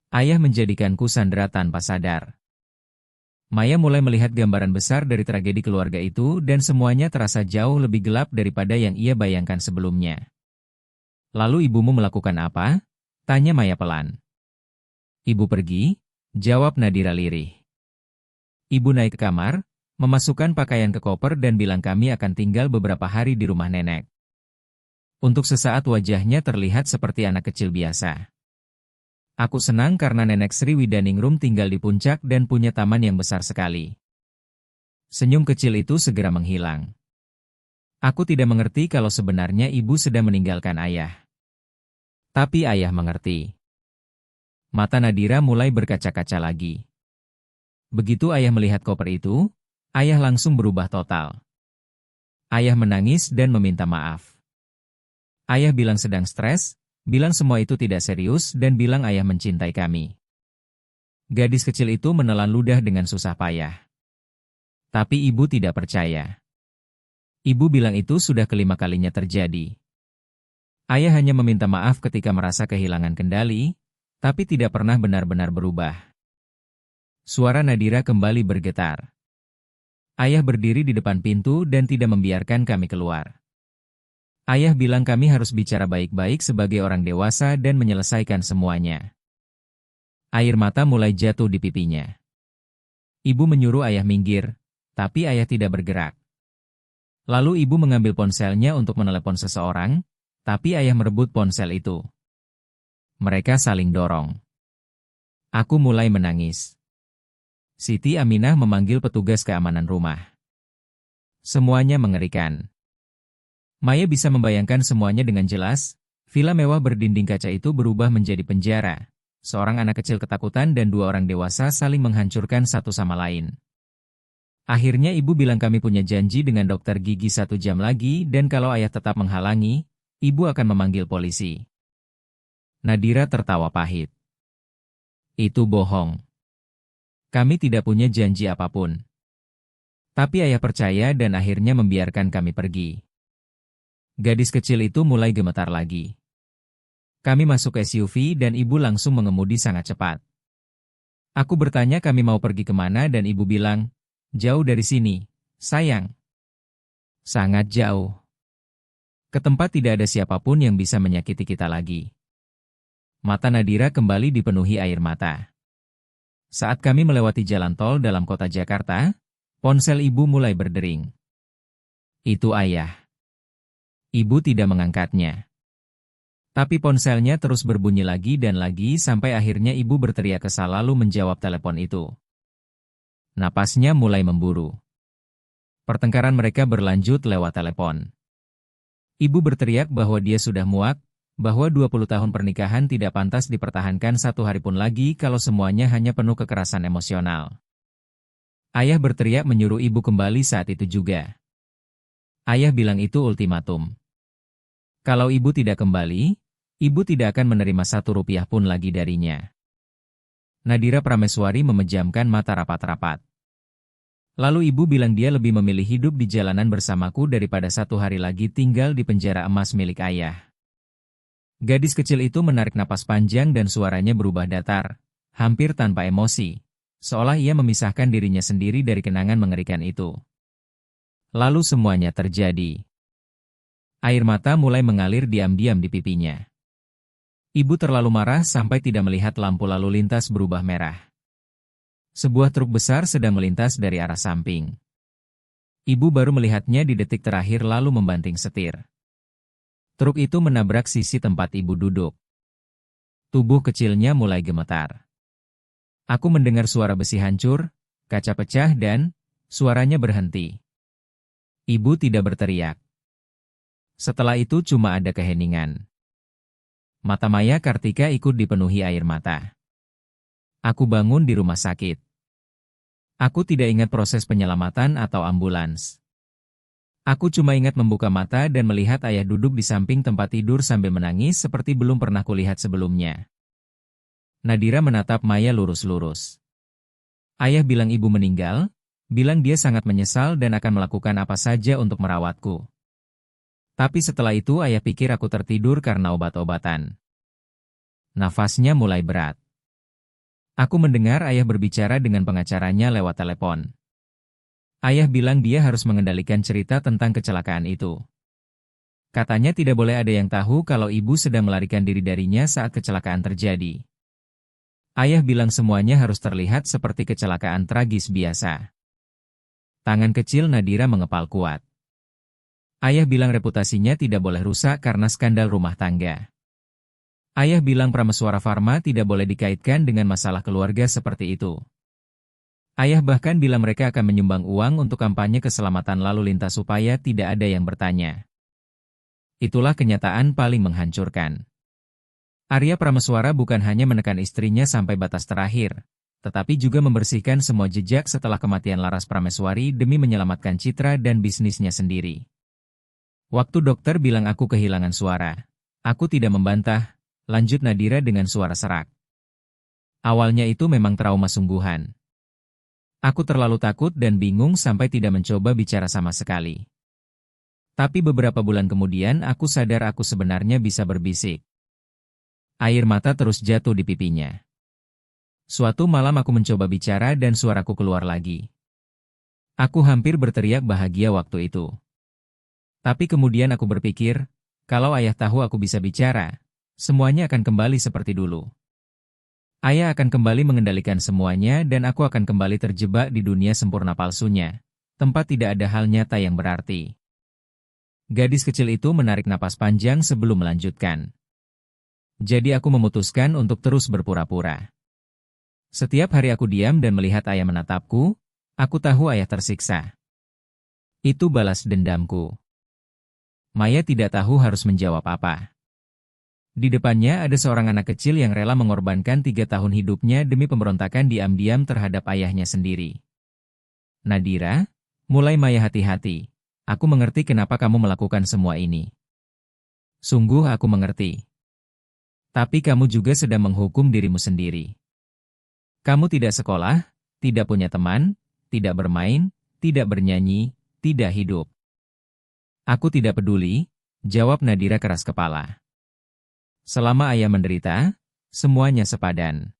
Ayah menjadikanku sandera tanpa sadar. Maya mulai melihat gambaran besar dari tragedi keluarga itu dan semuanya terasa jauh lebih gelap daripada yang ia bayangkan sebelumnya. Lalu ibumu melakukan apa? Tanya Maya pelan. Ibu pergi, jawab Nadira lirih. Ibu naik ke kamar, memasukkan pakaian ke koper dan bilang kami akan tinggal beberapa hari di rumah nenek. Untuk sesaat wajahnya terlihat seperti anak kecil biasa. Aku senang karena Nenek Sri Widaningrum tinggal di puncak dan punya taman yang besar sekali. Senyum kecil itu segera menghilang. Aku tidak mengerti kalau sebenarnya ibu sedang meninggalkan ayah. Tapi ayah mengerti. Mata Nadira mulai berkaca-kaca lagi. Begitu ayah melihat koper itu, ayah langsung berubah total. Ayah menangis dan meminta maaf. Ayah bilang sedang stres, bilang semua itu tidak serius dan bilang ayah mencintai kami. Gadis kecil itu menelan ludah dengan susah payah. Tapi ibu tidak percaya. Ibu bilang itu sudah kelima kalinya terjadi. Ayah hanya meminta maaf ketika merasa kehilangan kendali, tapi tidak pernah benar-benar berubah. Suara Nadira kembali bergetar. Ayah berdiri di depan pintu dan tidak membiarkan kami keluar. Ayah bilang kami harus bicara baik-baik sebagai orang dewasa dan menyelesaikan semuanya. Air mata mulai jatuh di pipinya. Ibu menyuruh ayah minggir, tapi ayah tidak bergerak. Lalu ibu mengambil ponselnya untuk menelepon seseorang, tapi ayah merebut ponsel itu. Mereka saling dorong. Aku mulai menangis. Siti Aminah memanggil petugas keamanan rumah. Semuanya mengerikan. Maya bisa membayangkan semuanya dengan jelas. Villa mewah berdinding kaca itu berubah menjadi penjara. Seorang anak kecil ketakutan dan dua orang dewasa saling menghancurkan satu sama lain. Akhirnya ibu bilang kami punya janji dengan dokter gigi 1 jam lagi dan kalau ayah tetap menghalangi, ibu akan memanggil polisi. Nadira tertawa pahit. Itu bohong. Kami tidak punya janji apapun. Tapi ayah percaya dan akhirnya membiarkan kami pergi. Gadis kecil itu mulai gemetar lagi. Kami masuk SUV dan ibu langsung mengemudi sangat cepat. Aku bertanya kami mau pergi kemana dan ibu bilang, jauh dari sini, sayang. Sangat jauh. Ke tempat tidak ada siapapun yang bisa menyakiti kita lagi. Mata Nadira kembali dipenuhi air mata. Saat kami melewati jalan tol dalam kota Jakarta, ponsel ibu mulai berdering. Itu ayah. Ibu tidak mengangkatnya. Tapi ponselnya terus berbunyi lagi dan lagi sampai akhirnya ibu berteriak kesal lalu menjawab telepon itu. Napasnya mulai memburu. Pertengkaran mereka berlanjut lewat telepon. Ibu berteriak bahwa dia sudah muak, bahwa 20 tahun pernikahan tidak pantas dipertahankan satu hari pun lagi kalau semuanya hanya penuh kekerasan emosional. Ayah berteriak menyuruh ibu kembali saat itu juga. Ayah bilang itu ultimatum. Kalau ibu tidak kembali, ibu tidak akan menerima 1 rupiah pun lagi darinya. Nadira Prameswari memejamkan mata rapat-rapat. Lalu ibu bilang dia lebih memilih hidup di jalanan bersamaku daripada 1 hari lagi tinggal di penjara emas milik ayah. Gadis kecil itu menarik napas panjang dan suaranya berubah datar, hampir tanpa emosi, seolah ia memisahkan dirinya sendiri dari kenangan mengerikan itu. Lalu semuanya terjadi. Air mata mulai mengalir diam-diam di pipinya. Ibu terlalu marah sampai tidak melihat lampu lalu lintas berubah merah. Sebuah truk besar sedang melintas dari arah samping. Ibu baru melihatnya di detik terakhir lalu membanting setir. Truk itu menabrak sisi tempat ibu duduk. Tubuh kecilnya mulai gemetar. Aku mendengar suara besi hancur, kaca pecah dan suaranya berhenti. Ibu tidak berteriak. Setelah itu cuma ada keheningan. Mata Maya Kartika ikut dipenuhi air mata. Aku bangun di rumah sakit. Aku tidak ingat proses penyelamatan atau ambulans. Aku cuma ingat membuka mata dan melihat ayah duduk di samping tempat tidur sambil menangis seperti belum pernah kulihat sebelumnya. Nadira menatap Maya lurus-lurus. Ayah bilang ibu meninggal, bilang dia sangat menyesal dan akan melakukan apa saja untuk merawatku. Tapi setelah itu ayah pikir aku tertidur karena obat-obatan. Nafasnya mulai berat. Aku mendengar ayah berbicara dengan pengacaranya lewat telepon. Ayah bilang dia harus mengendalikan cerita tentang kecelakaan itu. Katanya tidak boleh ada yang tahu kalau ibu sedang melarikan diri darinya saat kecelakaan terjadi. Ayah bilang semuanya harus terlihat seperti kecelakaan tragis biasa. Tangan kecil Nadira mengepal kuat. Ayah bilang reputasinya tidak boleh rusak karena skandal rumah tangga. Ayah bilang Prameswara Pharma tidak boleh dikaitkan dengan masalah keluarga seperti itu. Ayah bahkan bilang mereka akan menyumbang uang untuk kampanye keselamatan lalu lintas supaya tidak ada yang bertanya. Itulah kenyataan paling menghancurkan. Arya Prameswara bukan hanya menekan istrinya sampai batas terakhir, tetapi juga membersihkan semua jejak setelah kematian Laras Prameswari demi menyelamatkan citra dan bisnisnya sendiri. Waktu dokter bilang aku kehilangan suara, aku tidak membantah, lanjut Nadira dengan suara serak. Awalnya itu memang trauma sungguhan. Aku terlalu takut dan bingung sampai tidak mencoba bicara sama sekali. Tapi beberapa bulan kemudian aku sadar aku sebenarnya bisa berbisik. Air mata terus jatuh di pipinya. Suatu malam aku mencoba bicara dan suaraku keluar lagi. Aku hampir berteriak bahagia waktu itu. Tapi kemudian aku berpikir, kalau ayah tahu aku bisa bicara, semuanya akan kembali seperti dulu. Ayah akan kembali mengendalikan semuanya dan aku akan kembali terjebak di dunia sempurna palsunya, tempat tidak ada hal nyata yang berarti. Gadis kecil itu menarik napas panjang sebelum melanjutkan. Jadi aku memutuskan untuk terus berpura-pura. Setiap hari aku diam dan melihat ayah menatapku, aku tahu ayah tersiksa. Itu balas dendamku. Maya tidak tahu harus menjawab apa. Di depannya ada seorang anak kecil yang rela mengorbankan 3 tahun hidupnya demi pemberontakan diam-diam terhadap ayahnya sendiri. Nadira, mulai Maya hati-hati. Aku mengerti kenapa kamu melakukan semua ini. Sungguh aku mengerti. Tapi kamu juga sedang menghukum dirimu sendiri. Kamu tidak sekolah, tidak punya teman, tidak bermain, tidak bernyanyi, tidak hidup. Aku tidak peduli, jawab Nadira keras kepala. Selama ayah menderita, semuanya sepadan.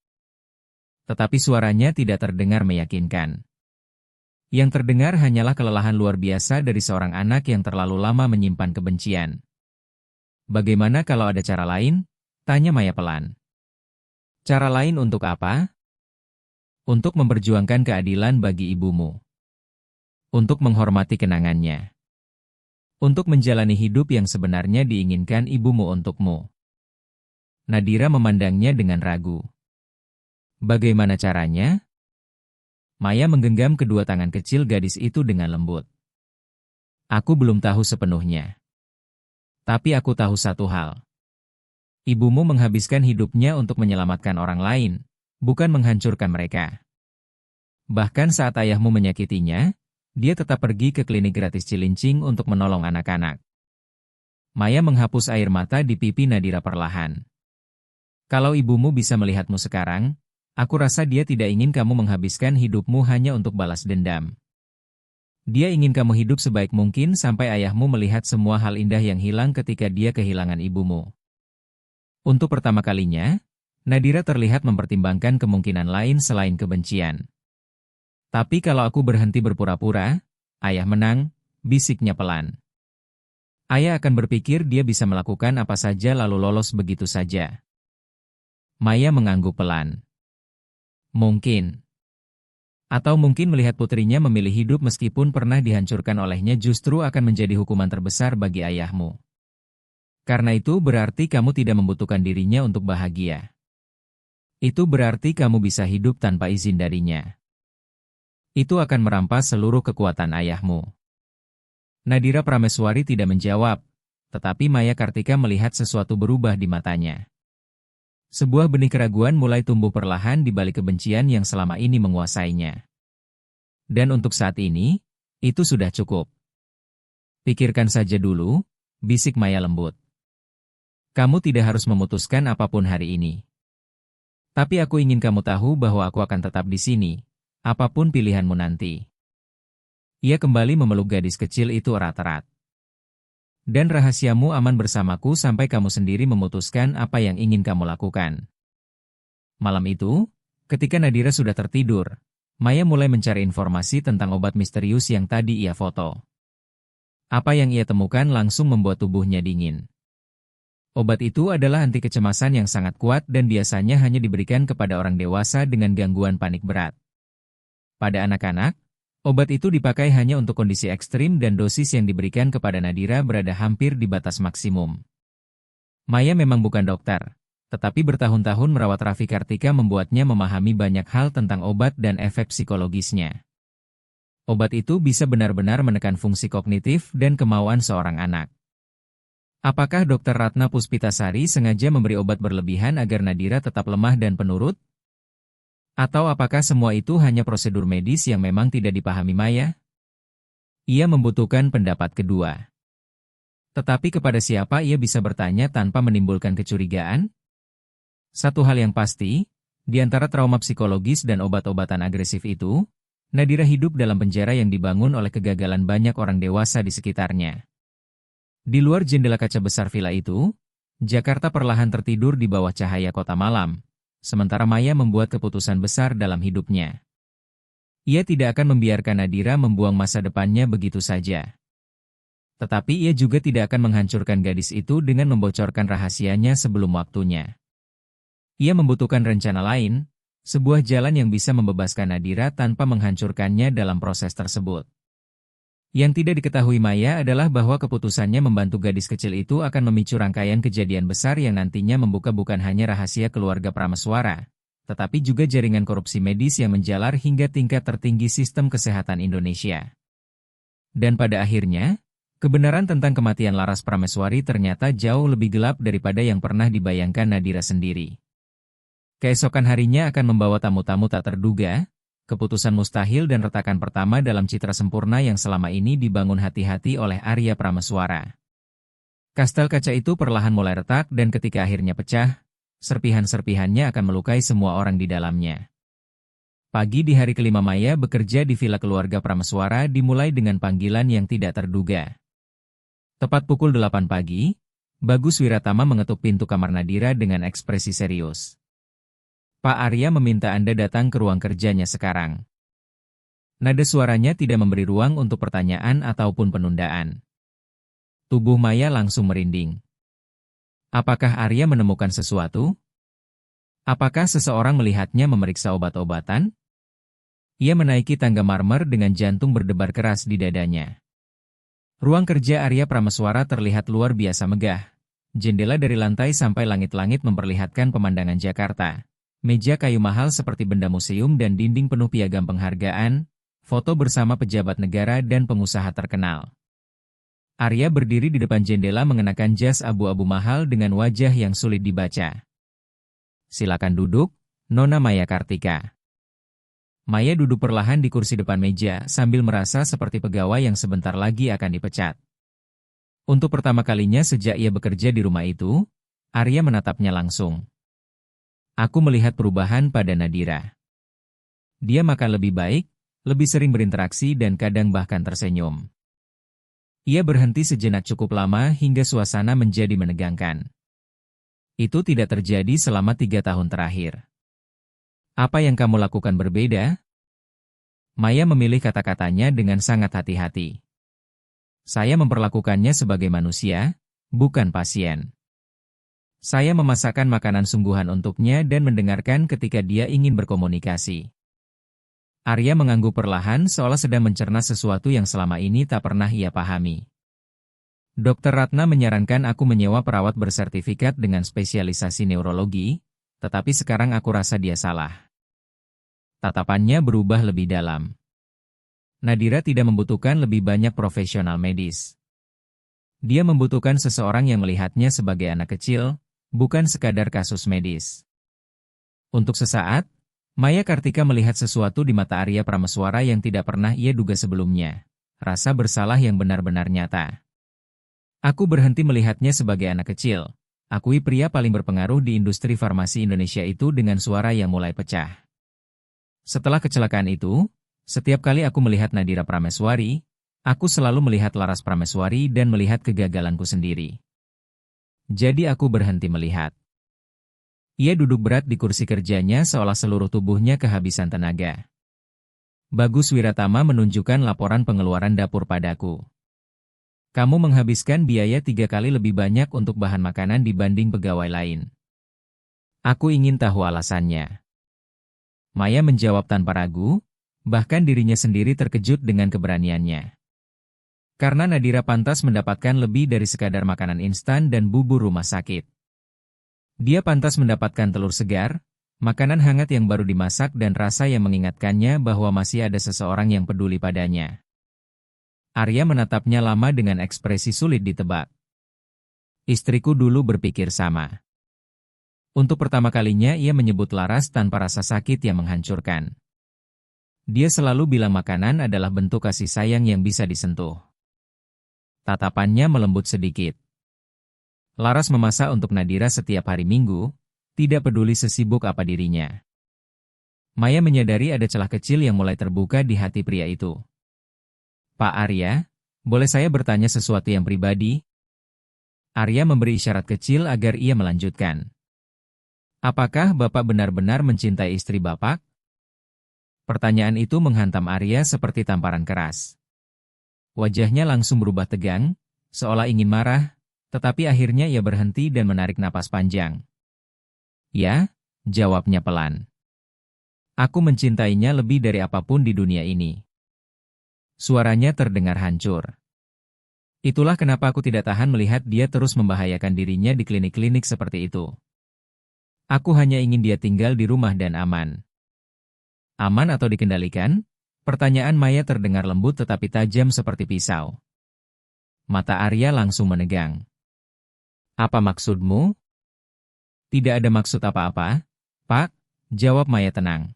Tetapi suaranya tidak terdengar meyakinkan. Yang terdengar hanyalah kelelahan luar biasa dari seorang anak yang terlalu lama menyimpan kebencian. Bagaimana kalau ada cara lain? Tanya Maya pelan. Cara lain untuk apa? Untuk memperjuangkan keadilan bagi ibumu. Untuk menghormati kenangannya. Untuk menjalani hidup yang sebenarnya diinginkan ibumu untukmu. Nadira memandangnya dengan ragu. Bagaimana caranya? Maya menggenggam kedua tangan kecil gadis itu dengan lembut. Aku belum tahu sepenuhnya. Tapi aku tahu satu hal. Ibumu menghabiskan hidupnya untuk menyelamatkan orang lain, bukan menghancurkan mereka. Bahkan saat ayahmu menyakitinya, dia tetap pergi ke klinik gratis Cilincing untuk menolong anak-anak. Maya menghapus air mata di pipi Nadira perlahan. Kalau ibumu bisa melihatmu sekarang, aku rasa dia tidak ingin kamu menghabiskan hidupmu hanya untuk balas dendam. Dia ingin kamu hidup sebaik mungkin sampai ayahmu melihat semua hal indah yang hilang ketika dia kehilangan ibumu. Untuk pertama kalinya, Nadira terlihat mempertimbangkan kemungkinan lain selain kebencian. Tapi kalau aku berhenti berpura-pura, ayah menang, bisiknya pelan. Ayah akan berpikir dia bisa melakukan apa saja lalu lolos begitu saja. Maya mengangguk pelan. Mungkin. Atau mungkin melihat putrinya memilih hidup meskipun pernah dihancurkan olehnya justru akan menjadi hukuman terbesar bagi ayahmu. Karena itu berarti kamu tidak membutuhkan dirinya untuk bahagia. Itu berarti kamu bisa hidup tanpa izin darinya. Itu akan merampas seluruh kekuatan ayahmu. Nadira Prameswari tidak menjawab, tetapi Maya Kartika melihat sesuatu berubah di matanya. Sebuah benih keraguan mulai tumbuh perlahan di balik kebencian yang selama ini menguasainya. Dan untuk saat ini, itu sudah cukup. Pikirkan saja dulu, bisik Maya lembut. Kamu tidak harus memutuskan apapun hari ini. Tapi aku ingin kamu tahu bahwa aku akan tetap di sini, apapun pilihanmu nanti. Ia kembali memeluk gadis kecil itu erat-erat. Dan rahasiamu aman bersamaku sampai kamu sendiri memutuskan apa yang ingin kamu lakukan. Malam itu, ketika Nadira sudah tertidur, Maya mulai mencari informasi tentang obat misterius yang tadi ia foto. Apa yang ia temukan langsung membuat tubuhnya dingin. Obat itu adalah anti kecemasan yang sangat kuat dan biasanya hanya diberikan kepada orang dewasa dengan gangguan panik berat. Pada anak-anak, obat itu dipakai hanya untuk kondisi ekstrim dan dosis yang diberikan kepada Nadira berada hampir di batas maksimum. Maya memang bukan dokter, tetapi bertahun-tahun merawat Raffi Kartika membuatnya memahami banyak hal tentang obat dan efek psikologisnya. Obat itu bisa benar-benar menekan fungsi kognitif dan kemauan seorang anak. Apakah Dr. Ratna Puspitasari sengaja memberi obat berlebihan agar Nadira tetap lemah dan penurut? Atau apakah semua itu hanya prosedur medis yang memang tidak dipahami Maya? Ia membutuhkan pendapat kedua. Tetapi kepada siapa ia bisa bertanya tanpa menimbulkan kecurigaan? Satu hal yang pasti, di antara trauma psikologis dan obat-obatan agresif itu, Nadira hidup dalam penjara yang dibangun oleh kegagalan banyak orang dewasa di sekitarnya. Di luar jendela kaca besar villa itu, Jakarta perlahan tertidur di bawah cahaya kota malam, sementara Maya membuat keputusan besar dalam hidupnya. Ia tidak akan membiarkan Nadira membuang masa depannya begitu saja. Tetapi ia juga tidak akan menghancurkan gadis itu dengan membocorkan rahasianya sebelum waktunya. Ia membutuhkan rencana lain, sebuah jalan yang bisa membebaskan Nadira tanpa menghancurkannya dalam proses tersebut. Yang tidak diketahui Maya adalah bahwa keputusannya membantu gadis kecil itu akan memicu rangkaian kejadian besar yang nantinya membuka bukan hanya rahasia keluarga Prameswara, tetapi juga jaringan korupsi medis yang menjalar hingga tingkat tertinggi sistem kesehatan Indonesia. Dan pada akhirnya, kebenaran tentang kematian Laras Prameswari ternyata jauh lebih gelap daripada yang pernah dibayangkan Nadira sendiri. Keesokan harinya akan membawa tamu-tamu tak terduga, keputusan mustahil dan retakan pertama dalam citra sempurna yang selama ini dibangun hati-hati oleh Arya Prameswara. Kastel kaca itu perlahan mulai retak dan ketika akhirnya pecah, serpihan-serpihannya akan melukai semua orang di dalamnya. Pagi di hari kelima Maya bekerja di villa keluarga Prameswara dimulai dengan panggilan yang tidak terduga. Tepat pukul 8 pagi, Bagus Wiratama mengetuk pintu kamar Nadira dengan ekspresi serius. Pak Arya meminta Anda datang ke ruang kerjanya sekarang. Nada suaranya tidak memberi ruang untuk pertanyaan ataupun penundaan. Tubuh Maya langsung merinding. Apakah Arya menemukan sesuatu? Apakah seseorang melihatnya memeriksa obat-obatan? Ia menaiki tangga marmer dengan jantung berdebar keras di dadanya. Ruang kerja Arya Prameswara terlihat luar biasa megah. Jendela dari lantai sampai langit-langit memperlihatkan pemandangan Jakarta. Meja kayu mahal seperti benda museum dan dinding penuh piagam penghargaan, foto bersama pejabat negara dan pengusaha terkenal. Arya berdiri di depan jendela mengenakan jas abu-abu mahal dengan wajah yang sulit dibaca. Silakan duduk, Nona Maya Kartika. Maya duduk perlahan di kursi depan meja sambil merasa seperti pegawai yang sebentar lagi akan dipecat. Untuk pertama kalinya sejak ia bekerja di rumah itu, Arya menatapnya langsung. Aku melihat perubahan pada Nadira. Dia makan lebih baik, lebih sering berinteraksi dan kadang bahkan tersenyum. Ia berhenti sejenak cukup lama hingga suasana menjadi menegangkan. Itu tidak terjadi selama 3 tahun terakhir. Apa yang kamu lakukan berbeda? Maya memilih kata-katanya dengan sangat hati-hati. Saya memperlakukannya sebagai manusia, bukan pasien. Saya memasakkan makanan sungguhan untuknya dan mendengarkan ketika dia ingin berkomunikasi. Arya mengangguk perlahan seolah sedang mencerna sesuatu yang selama ini tak pernah ia pahami. Dokter Ratna menyarankan aku menyewa perawat bersertifikat dengan spesialisasi neurologi, tetapi sekarang aku rasa dia salah. Tatapannya berubah lebih dalam. Nadira tidak membutuhkan lebih banyak profesional medis. Dia membutuhkan seseorang yang melihatnya sebagai anak kecil, bukan sekadar kasus medis. Untuk sesaat, Maya Kartika melihat sesuatu di mata Arya Prameswara yang tidak pernah ia duga sebelumnya. Rasa bersalah yang benar-benar nyata. Aku berhenti melihatnya sebagai anak kecil. Akui pria paling berpengaruh di industri farmasi Indonesia itu dengan suara yang mulai pecah. Setelah kecelakaan itu, setiap kali aku melihat Nadira Prameswari, aku selalu melihat Laras Prameswari dan melihat kegagalanku sendiri. Jadi aku berhenti melihat. Ia duduk berat di kursi kerjanya seolah seluruh tubuhnya kehabisan tenaga. Bagus Wiratama menunjukkan laporan pengeluaran dapur padaku. Kamu menghabiskan biaya 3 kali lebih banyak untuk bahan makanan dibanding pegawai lain. Aku ingin tahu alasannya. Maya menjawab tanpa ragu, bahkan dirinya sendiri terkejut dengan keberaniannya. Karena Nadira pantas mendapatkan lebih dari sekadar makanan instan dan bubur rumah sakit. Dia pantas mendapatkan telur segar, makanan hangat yang baru dimasak dan rasa yang mengingatkannya bahwa masih ada seseorang yang peduli padanya. Arya menatapnya lama dengan ekspresi sulit ditebak. Istriku dulu berpikir sama. Untuk pertama kalinya ia menyebut Laras tanpa rasa sakit yang menghancurkan. Dia selalu bilang makanan adalah bentuk kasih sayang yang bisa disentuh. Tatapannya melembut sedikit. Laras memasak untuk Nadira setiap hari Minggu, tidak peduli sesibuk apa dirinya. Maya menyadari ada celah kecil yang mulai terbuka di hati pria itu. Pak Arya, boleh saya bertanya sesuatu yang pribadi? Arya memberi isyarat kecil agar ia melanjutkan. Apakah Bapak benar-benar mencintai istri Bapak? Pertanyaan itu menghantam Arya seperti tamparan keras. Wajahnya langsung berubah tegang, seolah ingin marah, tetapi akhirnya ia berhenti dan menarik napas panjang. Ya, jawabnya pelan. Aku mencintainya lebih dari apapun di dunia ini. Suaranya terdengar hancur. Itulah kenapa aku tidak tahan melihat dia terus membahayakan dirinya di klinik-klinik seperti itu. Aku hanya ingin dia tinggal di rumah dan aman. Aman atau dikendalikan? Pertanyaan Maya terdengar lembut tetapi tajam seperti pisau. Mata Arya langsung menegang. Apa maksudmu? Tidak ada maksud apa-apa, Pak, jawab Maya tenang.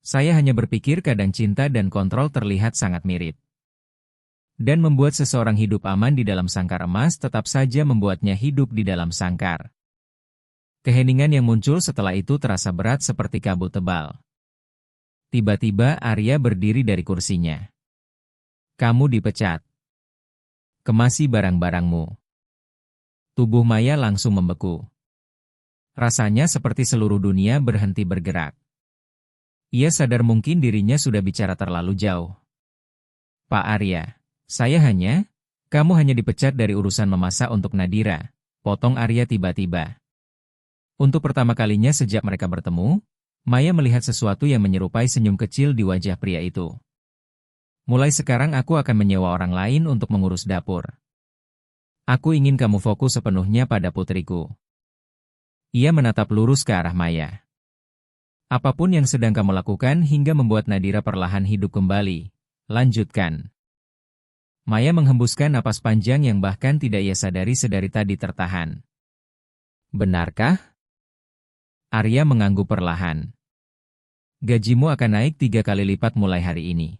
Saya hanya berpikir kadang cinta dan kontrol terlihat sangat mirip. Dan membuat seseorang hidup aman di dalam sangkar emas tetap saja membuatnya hidup di dalam sangkar. Keheningan yang muncul setelah itu terasa berat seperti kabut tebal. Tiba-tiba Arya berdiri dari kursinya. Kamu dipecat. Kemasi barang-barangmu. Tubuh Maya langsung membeku. Rasanya seperti seluruh dunia berhenti bergerak. Ia sadar mungkin dirinya sudah bicara terlalu jauh. Pak Arya, kamu hanya dipecat dari urusan memasak untuk Nadira, potong Arya tiba-tiba. Untuk pertama kalinya sejak mereka bertemu, Maya melihat sesuatu yang menyerupai senyum kecil di wajah pria itu. Mulai sekarang aku akan menyewa orang lain untuk mengurus dapur. Aku ingin kamu fokus sepenuhnya pada putriku. Ia menatap lurus ke arah Maya. Apapun yang sedang kamu lakukan hingga membuat Nadira perlahan hidup kembali, lanjutkan. Maya menghembuskan napas panjang yang bahkan tidak ia sadari sedari tadi tertahan. Benarkah? Arya mengangguk perlahan. Gajimu akan naik 3 kali lipat mulai hari ini.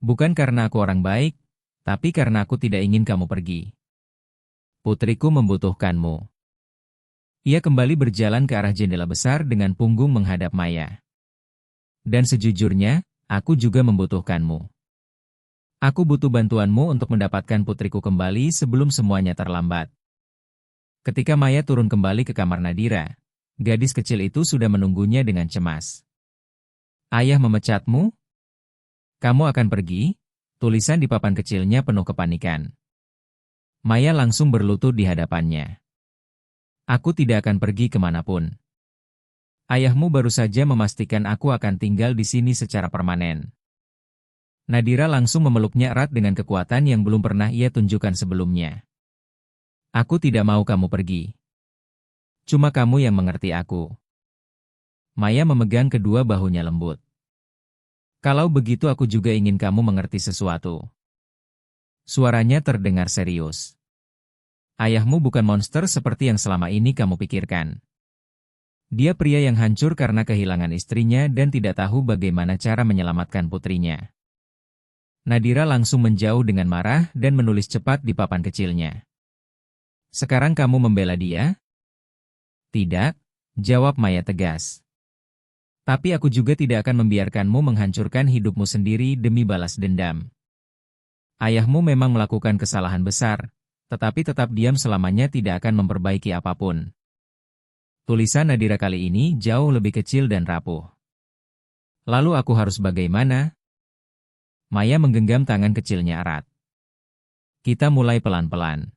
Bukan karena aku orang baik, tapi karena aku tidak ingin kamu pergi. Putriku membutuhkanmu. Ia kembali berjalan ke arah jendela besar dengan punggung menghadap Maya. Dan sejujurnya, aku juga membutuhkanmu. Aku butuh bantuanmu untuk mendapatkan putriku kembali sebelum semuanya terlambat. Ketika Maya turun kembali ke kamar Nadira, gadis kecil itu sudah menunggunya dengan cemas. Ayah memecatmu? Kamu akan pergi? Tulisan di papan kecilnya penuh kepanikan. Maya langsung berlutut di hadapannya. Aku tidak akan pergi kemanapun. Ayahmu baru saja memastikan aku akan tinggal di sini secara permanen. Nadira langsung memeluknya erat dengan kekuatan yang belum pernah ia tunjukkan sebelumnya. Aku tidak mau kamu pergi. Cuma kamu yang mengerti aku. Maya memegang kedua bahunya lembut. Kalau begitu aku juga ingin kamu mengerti sesuatu. Suaranya terdengar serius. Ayahmu bukan monster seperti yang selama ini kamu pikirkan. Dia pria yang hancur karena kehilangan istrinya dan tidak tahu bagaimana cara menyelamatkan putrinya. Nadira langsung menjauh dengan marah dan menulis cepat di papan kecilnya. Sekarang kamu membela dia? Tidak, jawab Maya tegas. Tapi aku juga tidak akan membiarkanmu menghancurkan hidupmu sendiri demi balas dendam. Ayahmu memang melakukan kesalahan besar, tetapi tetap diam selamanya tidak akan memperbaiki apapun. Tulisan Nadira kali ini jauh lebih kecil dan rapuh. Lalu aku harus bagaimana? Maya menggenggam tangan kecilnya erat. Kita mulai pelan-pelan.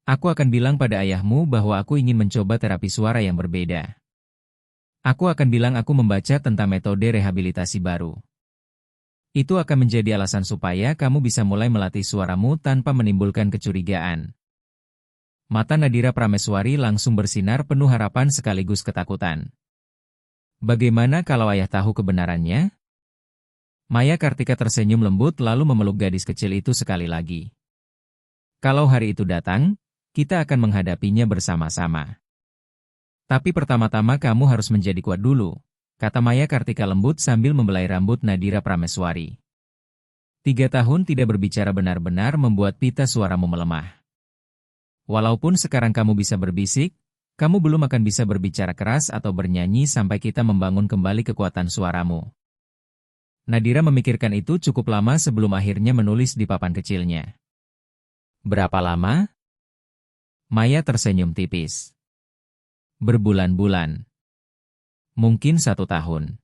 Aku akan bilang pada ayahmu bahwa aku ingin mencoba terapi suara yang berbeda. Aku akan bilang aku membaca tentang metode rehabilitasi baru. Itu akan menjadi alasan supaya kamu bisa mulai melatih suaramu tanpa menimbulkan kecurigaan. Mata Nadira Prameswari langsung bersinar penuh harapan sekaligus ketakutan. Bagaimana kalau ayah tahu kebenarannya? Maya Kartika tersenyum lembut lalu memeluk gadis kecil itu sekali lagi. Kalau hari itu datang, kita akan menghadapinya bersama-sama. Tapi pertama-tama kamu harus menjadi kuat dulu, kata Maya Kartika lembut sambil membelai rambut Nadira Prameswari. 3 tahun tidak berbicara benar-benar membuat pita suaramu melemah. Walaupun sekarang kamu bisa berbisik, kamu belum akan bisa berbicara keras atau bernyanyi sampai kita membangun kembali kekuatan suaramu. Nadira memikirkan itu cukup lama sebelum akhirnya menulis di papan kecilnya. Berapa lama? Maya tersenyum tipis. Berbulan-bulan. Mungkin 1 tahun.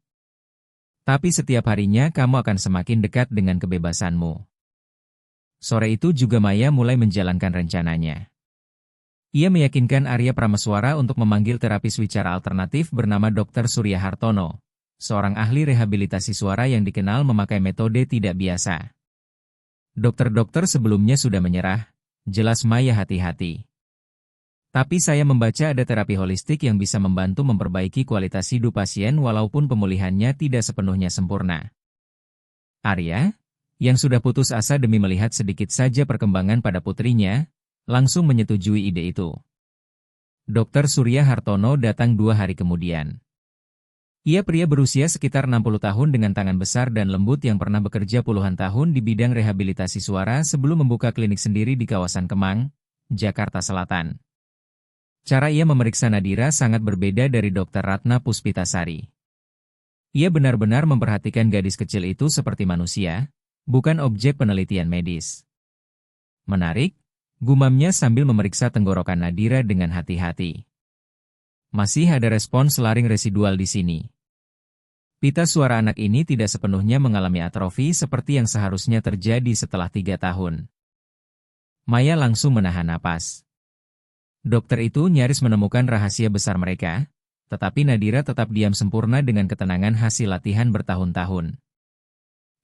Tapi setiap harinya kamu akan semakin dekat dengan kebebasanmu. Sore itu juga Maya mulai menjalankan rencananya. Ia meyakinkan Arya Prameswara untuk memanggil terapis wicara alternatif bernama Dr. Surya Hartono, seorang ahli rehabilitasi suara yang dikenal memakai metode tidak biasa. Dokter-dokter sebelumnya sudah menyerah, jelas Maya hati-hati. Tapi saya membaca ada terapi holistik yang bisa membantu memperbaiki kualitas hidup pasien walaupun pemulihannya tidak sepenuhnya sempurna. Arya, yang sudah putus asa demi melihat sedikit saja perkembangan pada putrinya, langsung menyetujui ide itu. Dr. Surya Hartono datang 2 hari kemudian. Ia pria berusia sekitar 60 tahun dengan tangan besar dan lembut yang pernah bekerja puluhan tahun di bidang rehabilitasi suara sebelum membuka klinik sendiri di kawasan Kemang, Jakarta Selatan. Cara ia memeriksa Nadira sangat berbeda dari Dr. Ratna Puspitasari. Ia benar-benar memperhatikan gadis kecil itu seperti manusia, bukan objek penelitian medis. Menarik, gumamnya sambil memeriksa tenggorokan Nadira dengan hati-hati. Masih ada respons laring residual di sini. Pita suara anak ini tidak sepenuhnya mengalami atrofi seperti yang seharusnya terjadi setelah 3 tahun. Maya langsung menahan napas. Dokter itu nyaris menemukan rahasia besar mereka, tetapi Nadira tetap diam sempurna dengan ketenangan hasil latihan bertahun-tahun.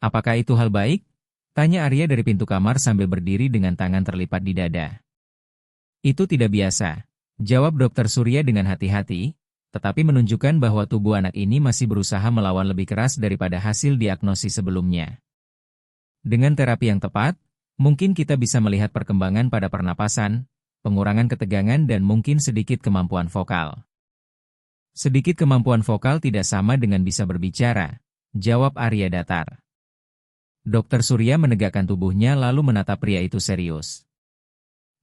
Apakah itu hal baik? Tanya Arya dari pintu kamar sambil berdiri dengan tangan terlipat di dada. Itu tidak biasa, jawab Dokter Surya dengan hati-hati, tetapi menunjukkan bahwa tubuh anak ini masih berusaha melawan lebih keras daripada hasil diagnosis sebelumnya. Dengan terapi yang tepat, mungkin kita bisa melihat perkembangan pada pernapasan, pengurangan ketegangan dan mungkin sedikit kemampuan vokal. Sedikit kemampuan vokal tidak sama dengan bisa berbicara, jawab Arya datar. Dokter Surya menegakkan tubuhnya lalu menatap pria itu serius.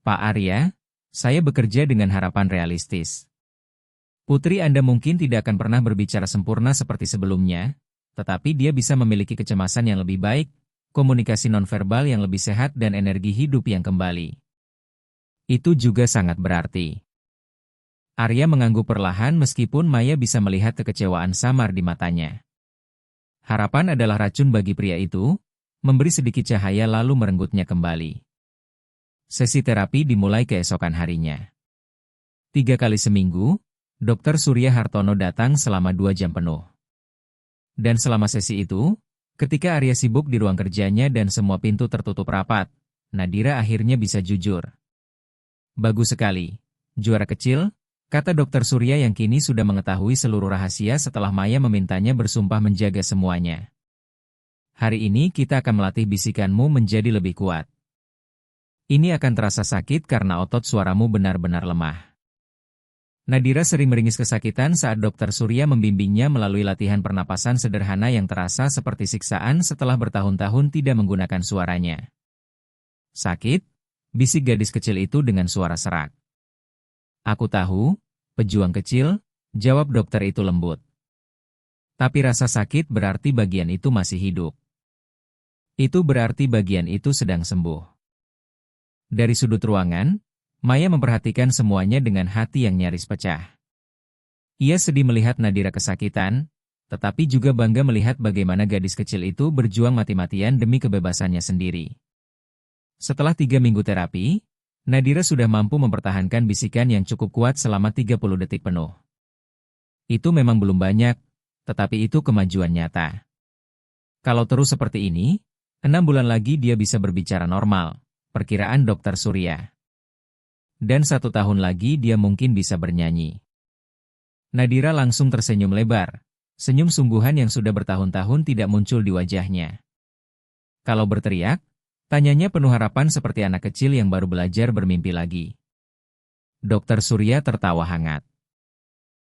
Pak Arya, saya bekerja dengan harapan realistis. Putri Anda mungkin tidak akan pernah berbicara sempurna seperti sebelumnya, tetapi dia bisa memiliki kecemasan yang lebih baik, komunikasi nonverbal yang lebih sehat dan energi hidup yang kembali. Itu juga sangat berarti. Arya mengangguk perlahan meskipun Maya bisa melihat kekecewaan samar di matanya. Harapan adalah racun bagi pria itu, memberi sedikit cahaya lalu merenggutnya kembali. Sesi terapi dimulai keesokan harinya. 3 kali seminggu, Dr. Surya Hartono datang selama 2 jam penuh. Dan selama sesi itu, ketika Arya sibuk di ruang kerjanya dan semua pintu tertutup rapat, Nadira akhirnya bisa jujur. Bagus sekali. Juara kecil, kata Dr. Surya yang kini sudah mengetahui seluruh rahasia setelah Maya memintanya bersumpah menjaga semuanya. Hari ini kita akan melatih bisikanmu menjadi lebih kuat. Ini akan terasa sakit karena otot suaramu benar-benar lemah. Nadira sering meringis kesakitan saat Dr. Surya membimbingnya melalui latihan pernapasan sederhana yang terasa seperti siksaan setelah bertahun-tahun tidak menggunakan suaranya. Sakit? Bisik gadis kecil itu dengan suara serak. Aku tahu, pejuang kecil, jawab dokter itu lembut. Tapi rasa sakit berarti bagian itu masih hidup. Itu berarti bagian itu sedang sembuh. Dari sudut ruangan, Maya memperhatikan semuanya dengan hati yang nyaris pecah. Ia sedih melihat Nadira kesakitan, tetapi juga bangga melihat bagaimana gadis kecil itu berjuang mati-matian demi kebebasannya sendiri. Setelah 3 minggu terapi, Nadira sudah mampu mempertahankan bisikan yang cukup kuat selama 30 detik penuh. Itu memang belum banyak, tetapi itu kemajuan nyata. Kalau terus seperti ini, 6 bulan lagi dia bisa berbicara normal, perkiraan Dr. Surya. Dan 1 tahun lagi dia mungkin bisa bernyanyi. Nadira langsung tersenyum lebar, senyum sungguhan yang sudah bertahun-tahun tidak muncul di wajahnya. Kalau berteriak, tanyanya penuh harapan seperti anak kecil yang baru belajar bermimpi lagi. Dr. Surya tertawa hangat.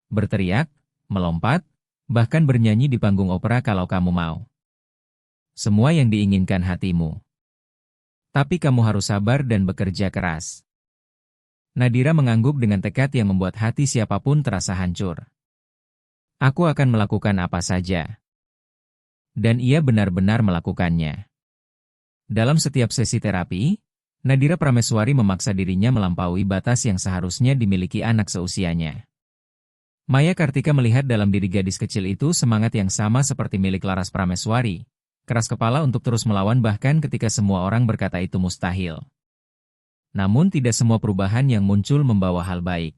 Berteriak, melompat, bahkan bernyanyi di panggung opera kalau kamu mau. Semua yang diinginkan hatimu. Tapi kamu harus sabar dan bekerja keras. Nadira mengangguk dengan tekad yang membuat hati siapapun terasa hancur. Aku akan melakukan apa saja. Dan ia benar-benar melakukannya. Dalam setiap sesi terapi, Nadira Prameswari memaksa dirinya melampaui batas yang seharusnya dimiliki anak seusianya. Maya Kartika melihat dalam diri gadis kecil itu semangat yang sama seperti milik Laras Prameswari, keras kepala untuk terus melawan bahkan ketika semua orang berkata itu mustahil. Namun tidak semua perubahan yang muncul membawa hal baik.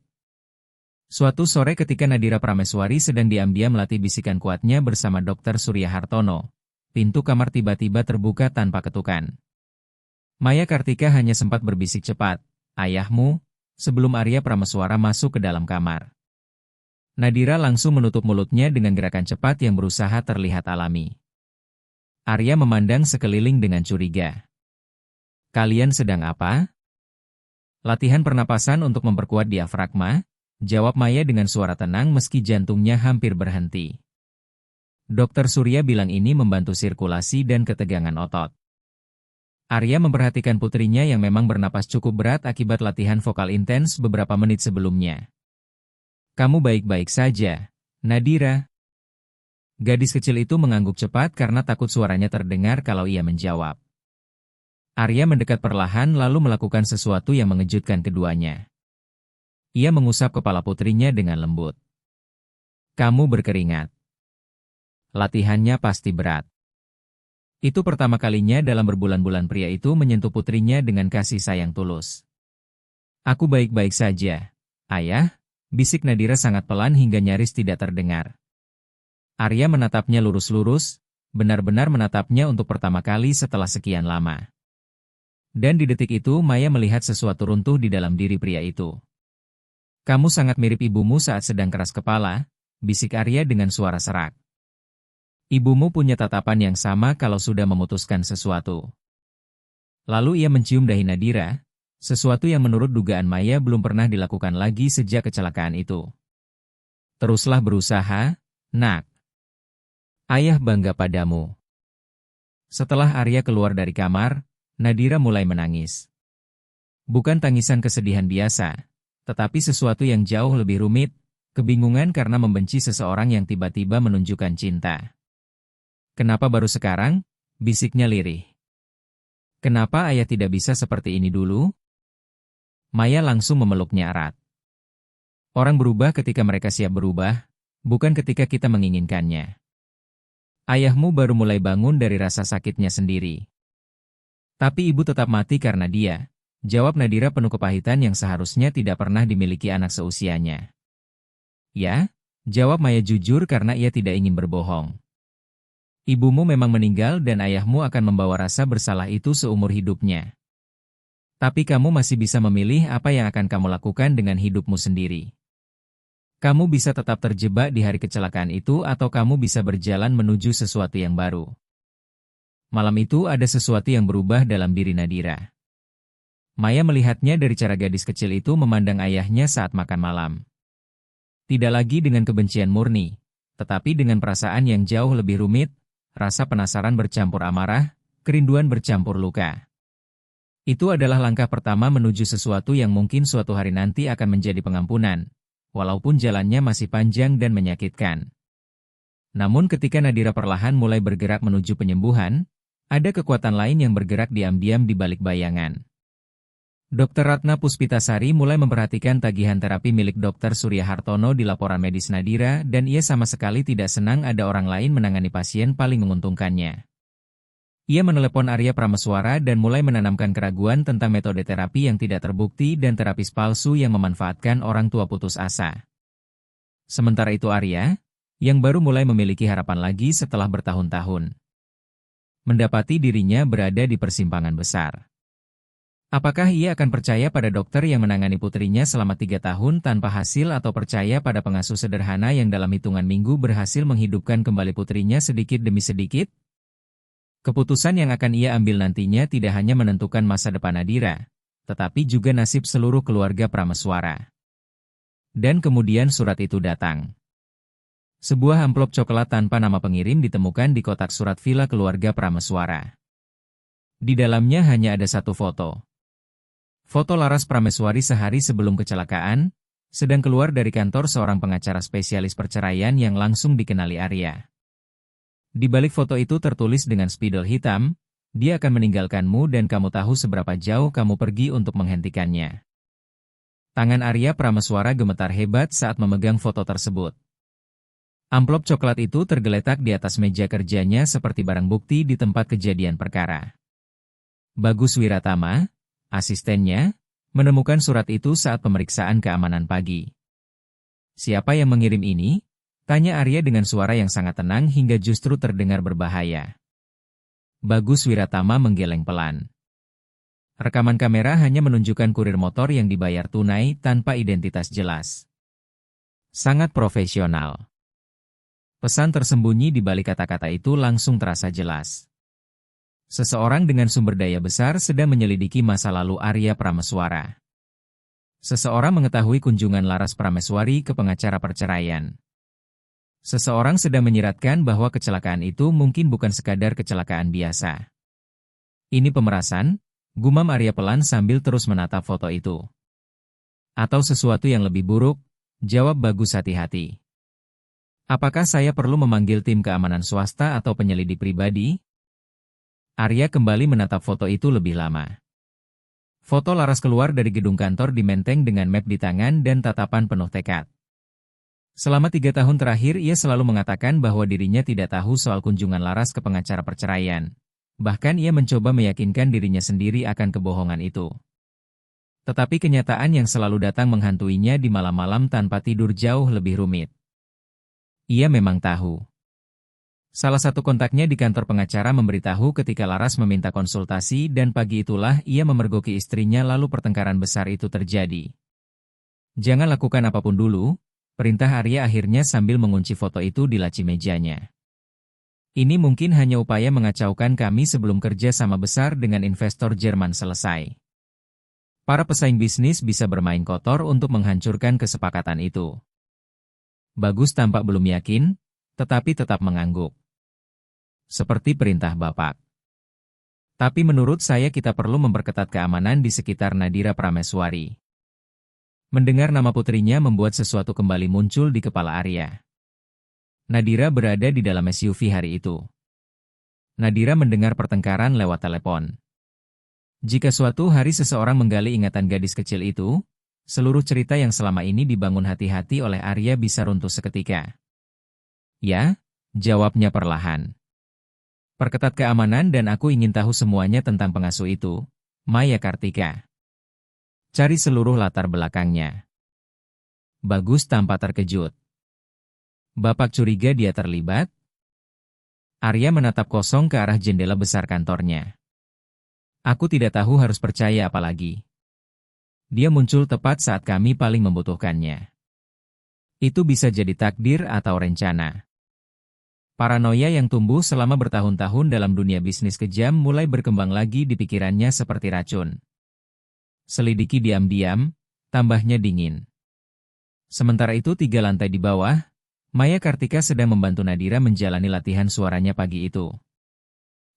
Suatu sore ketika Nadira Prameswari sedang diam-diam melatih bisikan kuatnya bersama Dr. Surya Hartono, pintu kamar tiba-tiba terbuka tanpa ketukan. Maya Kartika hanya sempat berbisik cepat, "Ayahmu," sebelum Arya Prameswara masuk ke dalam kamar. Nadira langsung menutup mulutnya dengan gerakan cepat yang berusaha terlihat alami. Arya memandang sekeliling dengan curiga. "Kalian sedang apa?" "Latihan pernapasan untuk memperkuat diafragma," jawab Maya dengan suara tenang meski jantungnya hampir berhenti. Dokter Surya bilang ini membantu sirkulasi dan ketegangan otot. Arya memperhatikan putrinya yang memang bernapas cukup berat akibat latihan vokal intens beberapa menit sebelumnya. "Kamu baik-baik saja, Nadira?" Gadis kecil itu mengangguk cepat karena takut suaranya terdengar kalau ia menjawab. Arya mendekat perlahan lalu melakukan sesuatu yang mengejutkan keduanya. Ia mengusap kepala putrinya dengan lembut. "Kamu berkeringat. Latihannya pasti berat." Itu pertama kalinya dalam berbulan-bulan pria itu menyentuh putrinya dengan kasih sayang tulus. "Aku baik-baik saja, Ayah," bisik Nadira sangat pelan hingga nyaris tidak terdengar. Arya menatapnya lurus-lurus, benar-benar menatapnya untuk pertama kali setelah sekian lama. Dan di detik itu Maya melihat sesuatu runtuh di dalam diri pria itu. "Kamu sangat mirip ibumu saat sedang keras kepala," bisik Arya dengan suara serak. "Ibumu punya tatapan yang sama kalau sudah memutuskan sesuatu." Lalu ia mencium dahi Nadira, sesuatu yang menurut dugaan Maya belum pernah dilakukan lagi sejak kecelakaan itu. "Teruslah berusaha, Nak. Ayah bangga padamu." Setelah Arya keluar dari kamar, Nadira mulai menangis. Bukan tangisan kesedihan biasa, tetapi sesuatu yang jauh lebih rumit, kebingungan karena membenci seseorang yang tiba-tiba menunjukkan cinta. "Kenapa baru sekarang?" bisiknya lirih. "Kenapa ayah tidak bisa seperti ini dulu?" Maya langsung memeluknya erat. "Orang berubah ketika mereka siap berubah, bukan ketika kita menginginkannya. Ayahmu baru mulai bangun dari rasa sakitnya sendiri. Tapi ibu tetap mati karena dia," jawab Nadira penuh kepahitan yang seharusnya tidak pernah dimiliki anak seusianya. "Ya," jawab Maya jujur karena ia tidak ingin berbohong. "Ibumu memang meninggal dan ayahmu akan membawa rasa bersalah itu seumur hidupnya. Tapi kamu masih bisa memilih apa yang akan kamu lakukan dengan hidupmu sendiri. Kamu bisa tetap terjebak di hari kecelakaan itu atau kamu bisa berjalan menuju sesuatu yang baru." Malam itu ada sesuatu yang berubah dalam diri Nadira. Maya melihatnya dari cara gadis kecil itu memandang ayahnya saat makan malam. Tidak lagi dengan kebencian murni, tetapi dengan perasaan yang jauh lebih rumit, rasa penasaran bercampur amarah, kerinduan bercampur luka. Itu adalah langkah pertama menuju sesuatu yang mungkin suatu hari nanti akan menjadi pengampunan, walaupun jalannya masih panjang dan menyakitkan. Namun ketika Nadira perlahan mulai bergerak menuju penyembuhan, ada kekuatan lain yang bergerak diam-diam di balik bayangan. Dr. Ratna Puspitasari mulai memperhatikan tagihan terapi milik Dr. Surya Hartono di laporan medis Nadira dan ia sama sekali tidak senang ada orang lain menangani pasien paling menguntungkannya. Ia menelepon Arya Prameswara dan mulai menanamkan keraguan tentang metode terapi yang tidak terbukti dan terapis palsu yang memanfaatkan orang tua putus asa. Sementara itu Arya, yang baru mulai memiliki harapan lagi setelah bertahun-tahun, mendapati dirinya berada di persimpangan besar. Apakah ia akan percaya pada dokter yang menangani putrinya selama 3 tahun tanpa hasil atau percaya pada pengasuh sederhana yang dalam hitungan minggu berhasil menghidupkan kembali putrinya sedikit demi sedikit? Keputusan yang akan ia ambil nantinya tidak hanya menentukan masa depan Nadira, tetapi juga nasib seluruh keluarga Prameswara. Dan kemudian surat itu datang. Sebuah amplop coklat tanpa nama pengirim ditemukan di kotak surat villa keluarga Prameswara. Di dalamnya hanya ada satu foto. Foto Laras Prameswari sehari sebelum kecelakaan, sedang keluar dari kantor seorang pengacara spesialis perceraian yang langsung dikenali Arya. Di balik foto itu tertulis dengan spidol hitam, dia akan meninggalkanmu dan kamu tahu seberapa jauh kamu pergi untuk menghentikannya. Tangan Arya Prameswara gemetar hebat saat memegang foto tersebut. Amplop coklat itu tergeletak di atas meja kerjanya seperti barang bukti di tempat kejadian perkara. Bagus Wiratama, asistennya, menemukan surat itu saat pemeriksaan keamanan pagi. "Siapa yang mengirim ini?" tanya Arya dengan suara yang sangat tenang hingga justru terdengar berbahaya. Bagus Wiratama menggeleng pelan. Rekaman kamera hanya menunjukkan kurir motor yang dibayar tunai tanpa identitas jelas. Sangat profesional. Pesan tersembunyi di balik kata-kata itu langsung terasa jelas. Seseorang dengan sumber daya besar sedang menyelidiki masa lalu Arya Prameswara. Seseorang mengetahui kunjungan Laras Prameswari ke pengacara perceraian. Seseorang sedang menyiratkan bahwa kecelakaan itu mungkin bukan sekadar kecelakaan biasa. "Ini pemerasan?" gumam Arya pelan sambil terus menatap foto itu. "Atau sesuatu yang lebih buruk?" jawab Bagus hati-hati. "Apakah saya perlu memanggil tim keamanan swasta atau penyelidik pribadi?" Arya kembali menatap foto itu lebih lama. Foto Laras keluar dari gedung kantor di Menteng dengan map di tangan dan tatapan penuh tekad. Selama 3 tahun terakhir ia selalu mengatakan bahwa dirinya tidak tahu soal kunjungan Laras ke pengacara perceraian. Bahkan ia mencoba meyakinkan dirinya sendiri akan kebohongan itu. Tetapi kenyataan yang selalu datang menghantuinya di malam-malam tanpa tidur jauh lebih rumit. Ia memang tahu. Salah satu kontaknya di kantor pengacara memberitahu ketika Laras meminta konsultasi dan pagi itulah ia memergoki istrinya lalu pertengkaran besar itu terjadi. "Jangan lakukan apapun dulu," perintah Arya akhirnya sambil mengunci foto itu di laci mejanya. "Ini mungkin hanya upaya mengacaukan kami sebelum kerja sama besar dengan investor Jerman selesai. Para pesaing bisnis bisa bermain kotor untuk menghancurkan kesepakatan itu." Bagus tampak belum yakin, tetapi tetap mengangguk. "Seperti perintah Bapak. Tapi menurut saya kita perlu memperketat keamanan di sekitar Nadira Prameswari." Mendengar nama putrinya membuat sesuatu kembali muncul di kepala Arya. Nadira berada di dalam SUV hari itu. Nadira mendengar pertengkaran lewat telepon. Jika suatu hari seseorang menggali ingatan gadis kecil itu, seluruh cerita yang selama ini dibangun hati-hati oleh Arya bisa runtuh seketika. "Ya," jawabnya perlahan. "Perketat keamanan dan aku ingin tahu semuanya tentang pengasuh itu, Maya Kartika. Cari seluruh latar belakangnya." Bagus tampak terkejut. "Bapak curiga dia terlibat?" Arya menatap kosong ke arah jendela besar kantornya. "Aku tidak tahu harus percaya apa lagi. Dia muncul tepat saat kami paling membutuhkannya. Itu bisa jadi takdir atau rencana." Paranoia yang tumbuh selama bertahun-tahun dalam dunia bisnis kejam mulai berkembang lagi di pikirannya seperti racun. Selidiki diam-diam, tambahnya dingin. Sementara itu 3 lantai di bawah, Maya Kartika sedang membantu Nadira menjalani latihan suaranya pagi itu.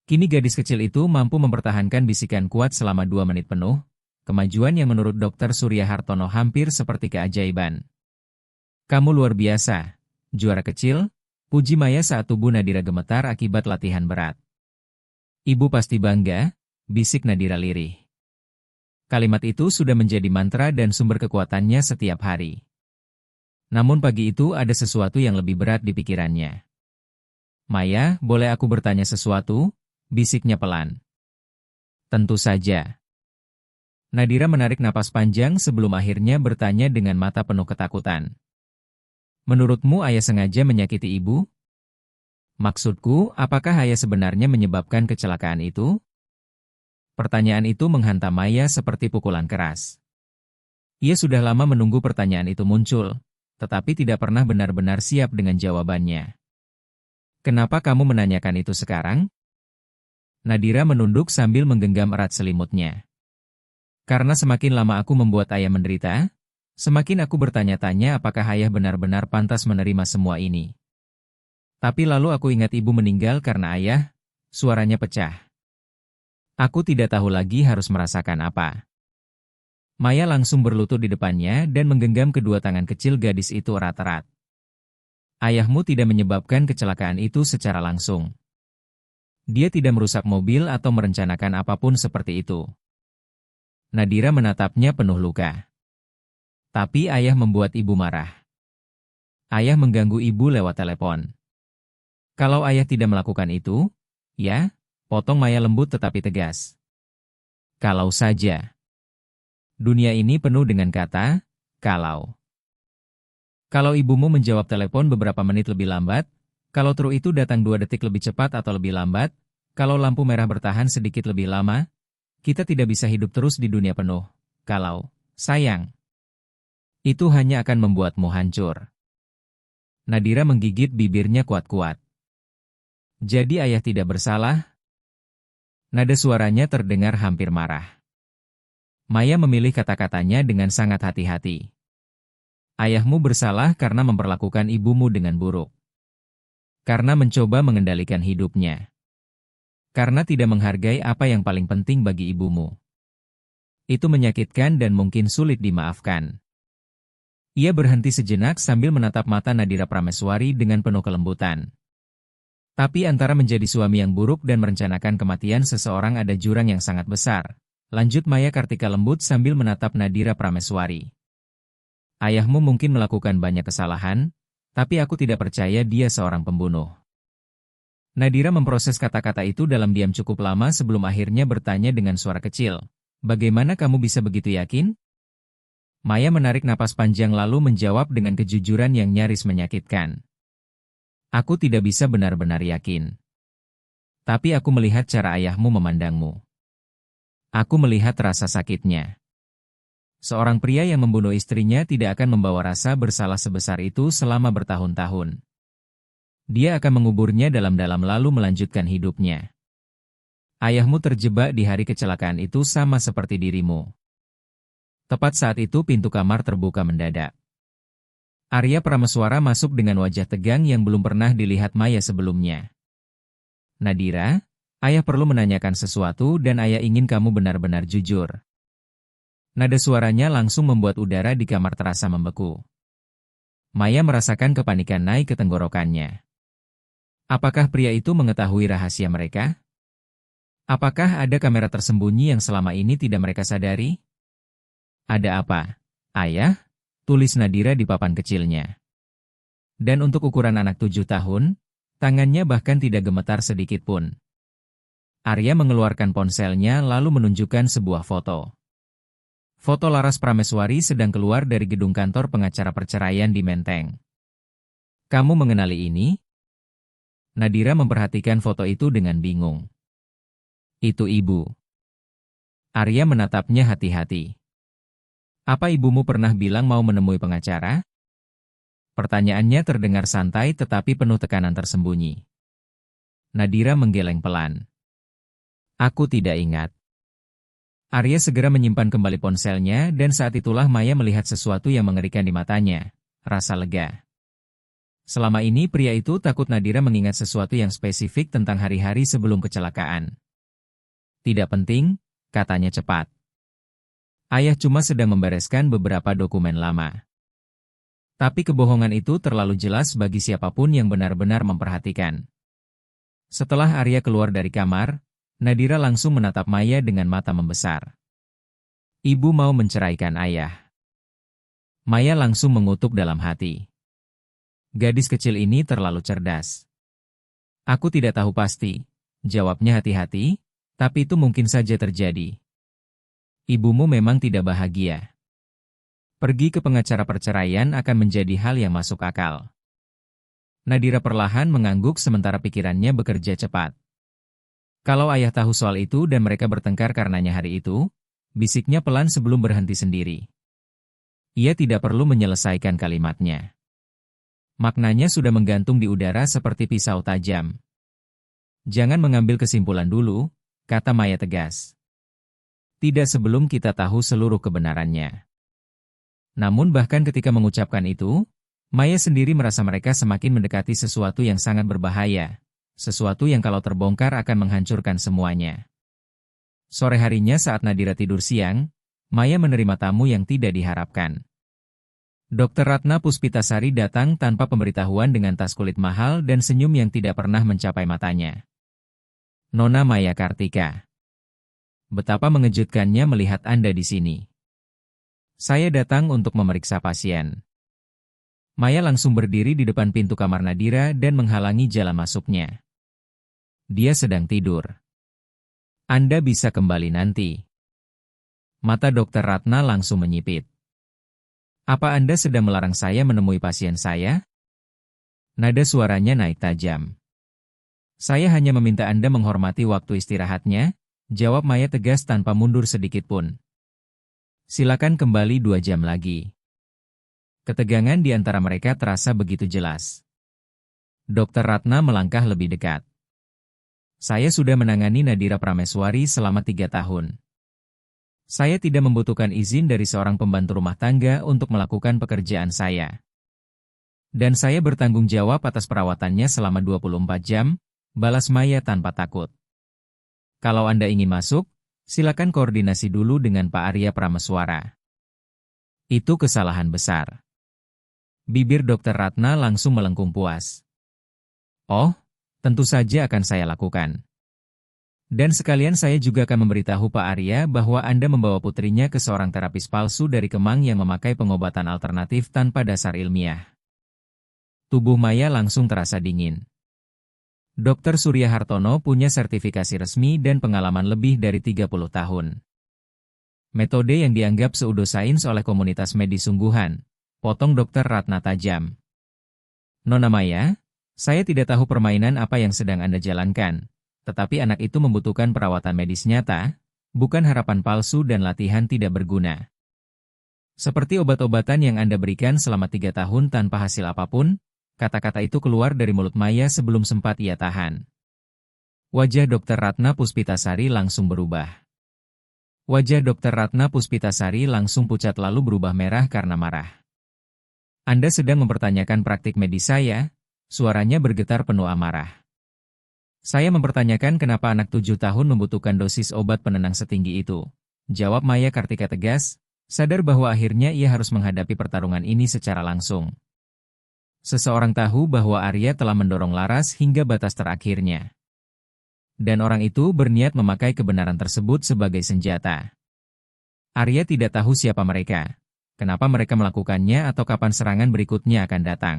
Kini gadis kecil itu mampu mempertahankan bisikan kuat selama 2 menit penuh, kemajuan yang menurut Dr. Surya Hartono hampir seperti keajaiban. "Kamu luar biasa, juara kecil," puji Maya saat tubuh Nadira gemetar akibat latihan berat. "Ibu pasti bangga," bisik Nadira lirih. Kalimat itu sudah menjadi mantra dan sumber kekuatannya setiap hari. Namun pagi itu ada sesuatu yang lebih berat di pikirannya. "Maya, boleh aku bertanya sesuatu?" bisiknya pelan. "Tentu saja." Nadira menarik napas panjang sebelum akhirnya bertanya dengan mata penuh ketakutan. "Menurutmu ayah sengaja menyakiti ibu?" "Maksudku, apakah ayah sebenarnya menyebabkan kecelakaan itu?" Pertanyaan itu menghantam Maya seperti pukulan keras. Ia sudah lama menunggu pertanyaan itu muncul, tetapi tidak pernah benar-benar siap dengan jawabannya. "Kenapa kamu menanyakan itu sekarang?" Nadira menunduk sambil menggenggam erat selimutnya. "Karena semakin lama aku membuat ayah menderita, semakin aku bertanya-tanya apakah ayah benar-benar pantas menerima semua ini. Tapi lalu aku ingat ibu meninggal karena ayah." Suaranya pecah. "Aku tidak tahu lagi harus merasakan apa." Maya langsung berlutut di depannya dan menggenggam kedua tangan kecil gadis itu erat-erat. "Ayahmu tidak menyebabkan kecelakaan itu secara langsung. Dia tidak merusak mobil atau merencanakan apapun seperti itu. Nadira menatapnya penuh luka. Tapi ayah membuat ibu marah. Ayah mengganggu ibu lewat telepon. Kalau ayah tidak melakukan itu, ya, potong Maya lembut tetapi tegas. Kalau saja. Dunia ini penuh dengan kata, kalau. Kalau ibumu menjawab telepon beberapa menit lebih lambat, kalau truk itu datang 2 detik lebih cepat atau lebih lambat, kalau lampu merah bertahan sedikit lebih lama, kita tidak bisa hidup terus di dunia penuh. Kalau, sayang, itu hanya akan membuatmu hancur. Nadira menggigit bibirnya kuat-kuat. Jadi ayah tidak bersalah? Nada suaranya terdengar hampir marah. Maya memilih kata-katanya dengan sangat hati-hati. Ayahmu bersalah karena memperlakukan ibumu dengan buruk. Karena mencoba mengendalikan hidupnya. Karena tidak menghargai apa yang paling penting bagi ibumu. Itu menyakitkan dan mungkin sulit dimaafkan. Ia berhenti sejenak sambil menatap mata Nadira Prameswari dengan penuh kelembutan. Tapi antara menjadi suami yang buruk dan merencanakan kematian seseorang ada jurang yang sangat besar. Lanjut Maya Kartika lembut sambil menatap Nadira Prameswari. Ayahmu mungkin melakukan banyak kesalahan, tapi aku tidak percaya dia seorang pembunuh. Nadira memproses kata-kata itu dalam diam cukup lama sebelum akhirnya bertanya dengan suara kecil. Bagaimana kamu bisa begitu yakin? Maya menarik napas panjang lalu menjawab dengan kejujuran yang nyaris menyakitkan. Aku tidak bisa benar-benar yakin. Tapi aku melihat cara ayahmu memandangmu. Aku melihat rasa sakitnya. Seorang pria yang membunuh istrinya tidak akan membawa rasa bersalah sebesar itu selama bertahun-tahun. Dia akan menguburnya dalam-dalam lalu melanjutkan hidupnya. Ayahmu terjebak di hari kecelakaan itu sama seperti dirimu. Tepat saat itu pintu kamar terbuka mendadak. Arya Prameswara masuk dengan wajah tegang yang belum pernah dilihat Maya sebelumnya. Nadira, ayah perlu menanyakan sesuatu dan ayah ingin kamu benar-benar jujur. Nada suaranya langsung membuat udara di kamar terasa membeku. Maya merasakan kepanikan naik ke tenggorokannya. Apakah pria itu mengetahui rahasia mereka? Apakah ada kamera tersembunyi yang selama ini tidak mereka sadari? Ada apa, ayah? Tulis Nadira di papan kecilnya. Dan untuk ukuran anak 7 tahun, tangannya bahkan tidak gemetar sedikit pun. Arya mengeluarkan ponselnya lalu menunjukkan sebuah foto. Foto Laras Prameswari sedang keluar dari gedung kantor pengacara perceraian di Menteng. Kamu mengenali ini? Nadira memperhatikan foto itu dengan bingung. Itu ibu. Arya menatapnya hati-hati. Apa ibumu pernah bilang mau menemui pengacara? Pertanyaannya terdengar santai tetapi penuh tekanan tersembunyi. Nadira menggeleng pelan. Aku tidak ingat. Arya segera menyimpan kembali ponselnya dan saat itulah Maya melihat sesuatu yang mengerikan di matanya. Rasa lega. Selama ini pria itu takut Nadira mengingat sesuatu yang spesifik tentang hari-hari sebelum kecelakaan. Tidak penting, katanya cepat. Ayah cuma sedang membereskan beberapa dokumen lama. Tapi kebohongan itu terlalu jelas bagi siapapun yang benar-benar memperhatikan. Setelah Arya keluar dari kamar, Nadira langsung menatap Maya dengan mata membesar. Ibu mau menceraikan ayah. Maya langsung mengutuk dalam hati. Gadis kecil ini terlalu cerdas. Aku tidak tahu pasti, jawabnya hati-hati, tapi itu mungkin saja terjadi. Ibumu memang tidak bahagia. Pergi ke pengacara perceraian akan menjadi hal yang masuk akal. Nadira perlahan mengangguk sementara pikirannya bekerja cepat. Kalau ayah tahu soal itu dan mereka bertengkar karenanya hari itu, bisiknya pelan sebelum berhenti sendiri. Ia tidak perlu menyelesaikan kalimatnya. Maknanya sudah menggantung di udara seperti pisau tajam. Jangan mengambil kesimpulan dulu, kata Maya tegas. Tidak sebelum kita tahu seluruh kebenarannya. Namun bahkan ketika mengucapkan itu, Maya sendiri merasa mereka semakin mendekati sesuatu yang sangat berbahaya. Sesuatu yang kalau terbongkar akan menghancurkan semuanya. Sore harinya saat Nadira tidur siang, Maya menerima tamu yang tidak diharapkan. Dr. Ratna Puspitasari datang tanpa pemberitahuan dengan tas kulit mahal dan senyum yang tidak pernah mencapai matanya. Nona Maya Kartika. Betapa mengejutkannya melihat Anda di sini. Saya datang untuk memeriksa pasien. Maya langsung berdiri di depan pintu kamar Nadira dan menghalangi jalan masuknya. Dia sedang tidur. Anda bisa kembali nanti. Mata Dokter Ratna langsung menyipit. Apa Anda sedang melarang saya menemui pasien saya? Nada suaranya naik tajam. Saya hanya meminta Anda menghormati waktu istirahatnya, jawab Maya tegas tanpa mundur sedikit pun. Silakan kembali 2 jam lagi. Ketegangan di antara mereka terasa begitu jelas. Dokter Ratna melangkah lebih dekat. Saya sudah menangani Nadira Prameswari selama 3 tahun. Saya tidak membutuhkan izin dari seorang pembantu rumah tangga untuk melakukan pekerjaan saya. Dan saya bertanggung jawab atas perawatannya selama 24 jam, balas Maya tanpa takut. Kalau Anda ingin masuk, silakan koordinasi dulu dengan Pak Arya Prameswara. Itu kesalahan besar. Bibir Dokter Ratna langsung melengkung puas. Oh, tentu saja akan saya lakukan. Dan sekalian saya juga akan memberitahu Pak Arya bahwa Anda membawa putrinya ke seorang terapis palsu dari Kemang yang memakai pengobatan alternatif tanpa dasar ilmiah. Tubuh Maya langsung terasa dingin. Dr. Surya Hartono punya sertifikasi resmi dan pengalaman lebih dari 30 tahun. Metode yang dianggap pseudosains oleh komunitas medis sungguhan, potong Dr. Ratna tajam. Nona Maya, saya tidak tahu permainan apa yang sedang Anda jalankan, tetapi anak itu membutuhkan perawatan medis nyata, bukan harapan palsu dan latihan tidak berguna. Seperti obat-obatan yang Anda berikan selama 3 tahun tanpa hasil apapun, kata-kata itu keluar dari mulut Maya sebelum sempat ia tahan. Wajah Dr. Ratna Puspitasari langsung berubah. Wajah Dr. Ratna Puspitasari langsung pucat lalu berubah merah karena marah. Anda sedang mempertanyakan praktik medis saya, suaranya bergetar penuh amarah. Saya mempertanyakan kenapa anak 7 tahun membutuhkan dosis obat penenang setinggi itu. Jawab Maya Kartika tegas, sadar bahwa akhirnya ia harus menghadapi pertarungan ini secara langsung. Seseorang tahu bahwa Arya telah mendorong Laras hingga batas terakhirnya. Dan orang itu berniat memakai kebenaran tersebut sebagai senjata. Arya tidak tahu siapa mereka, kenapa mereka melakukannya atau kapan serangan berikutnya akan datang.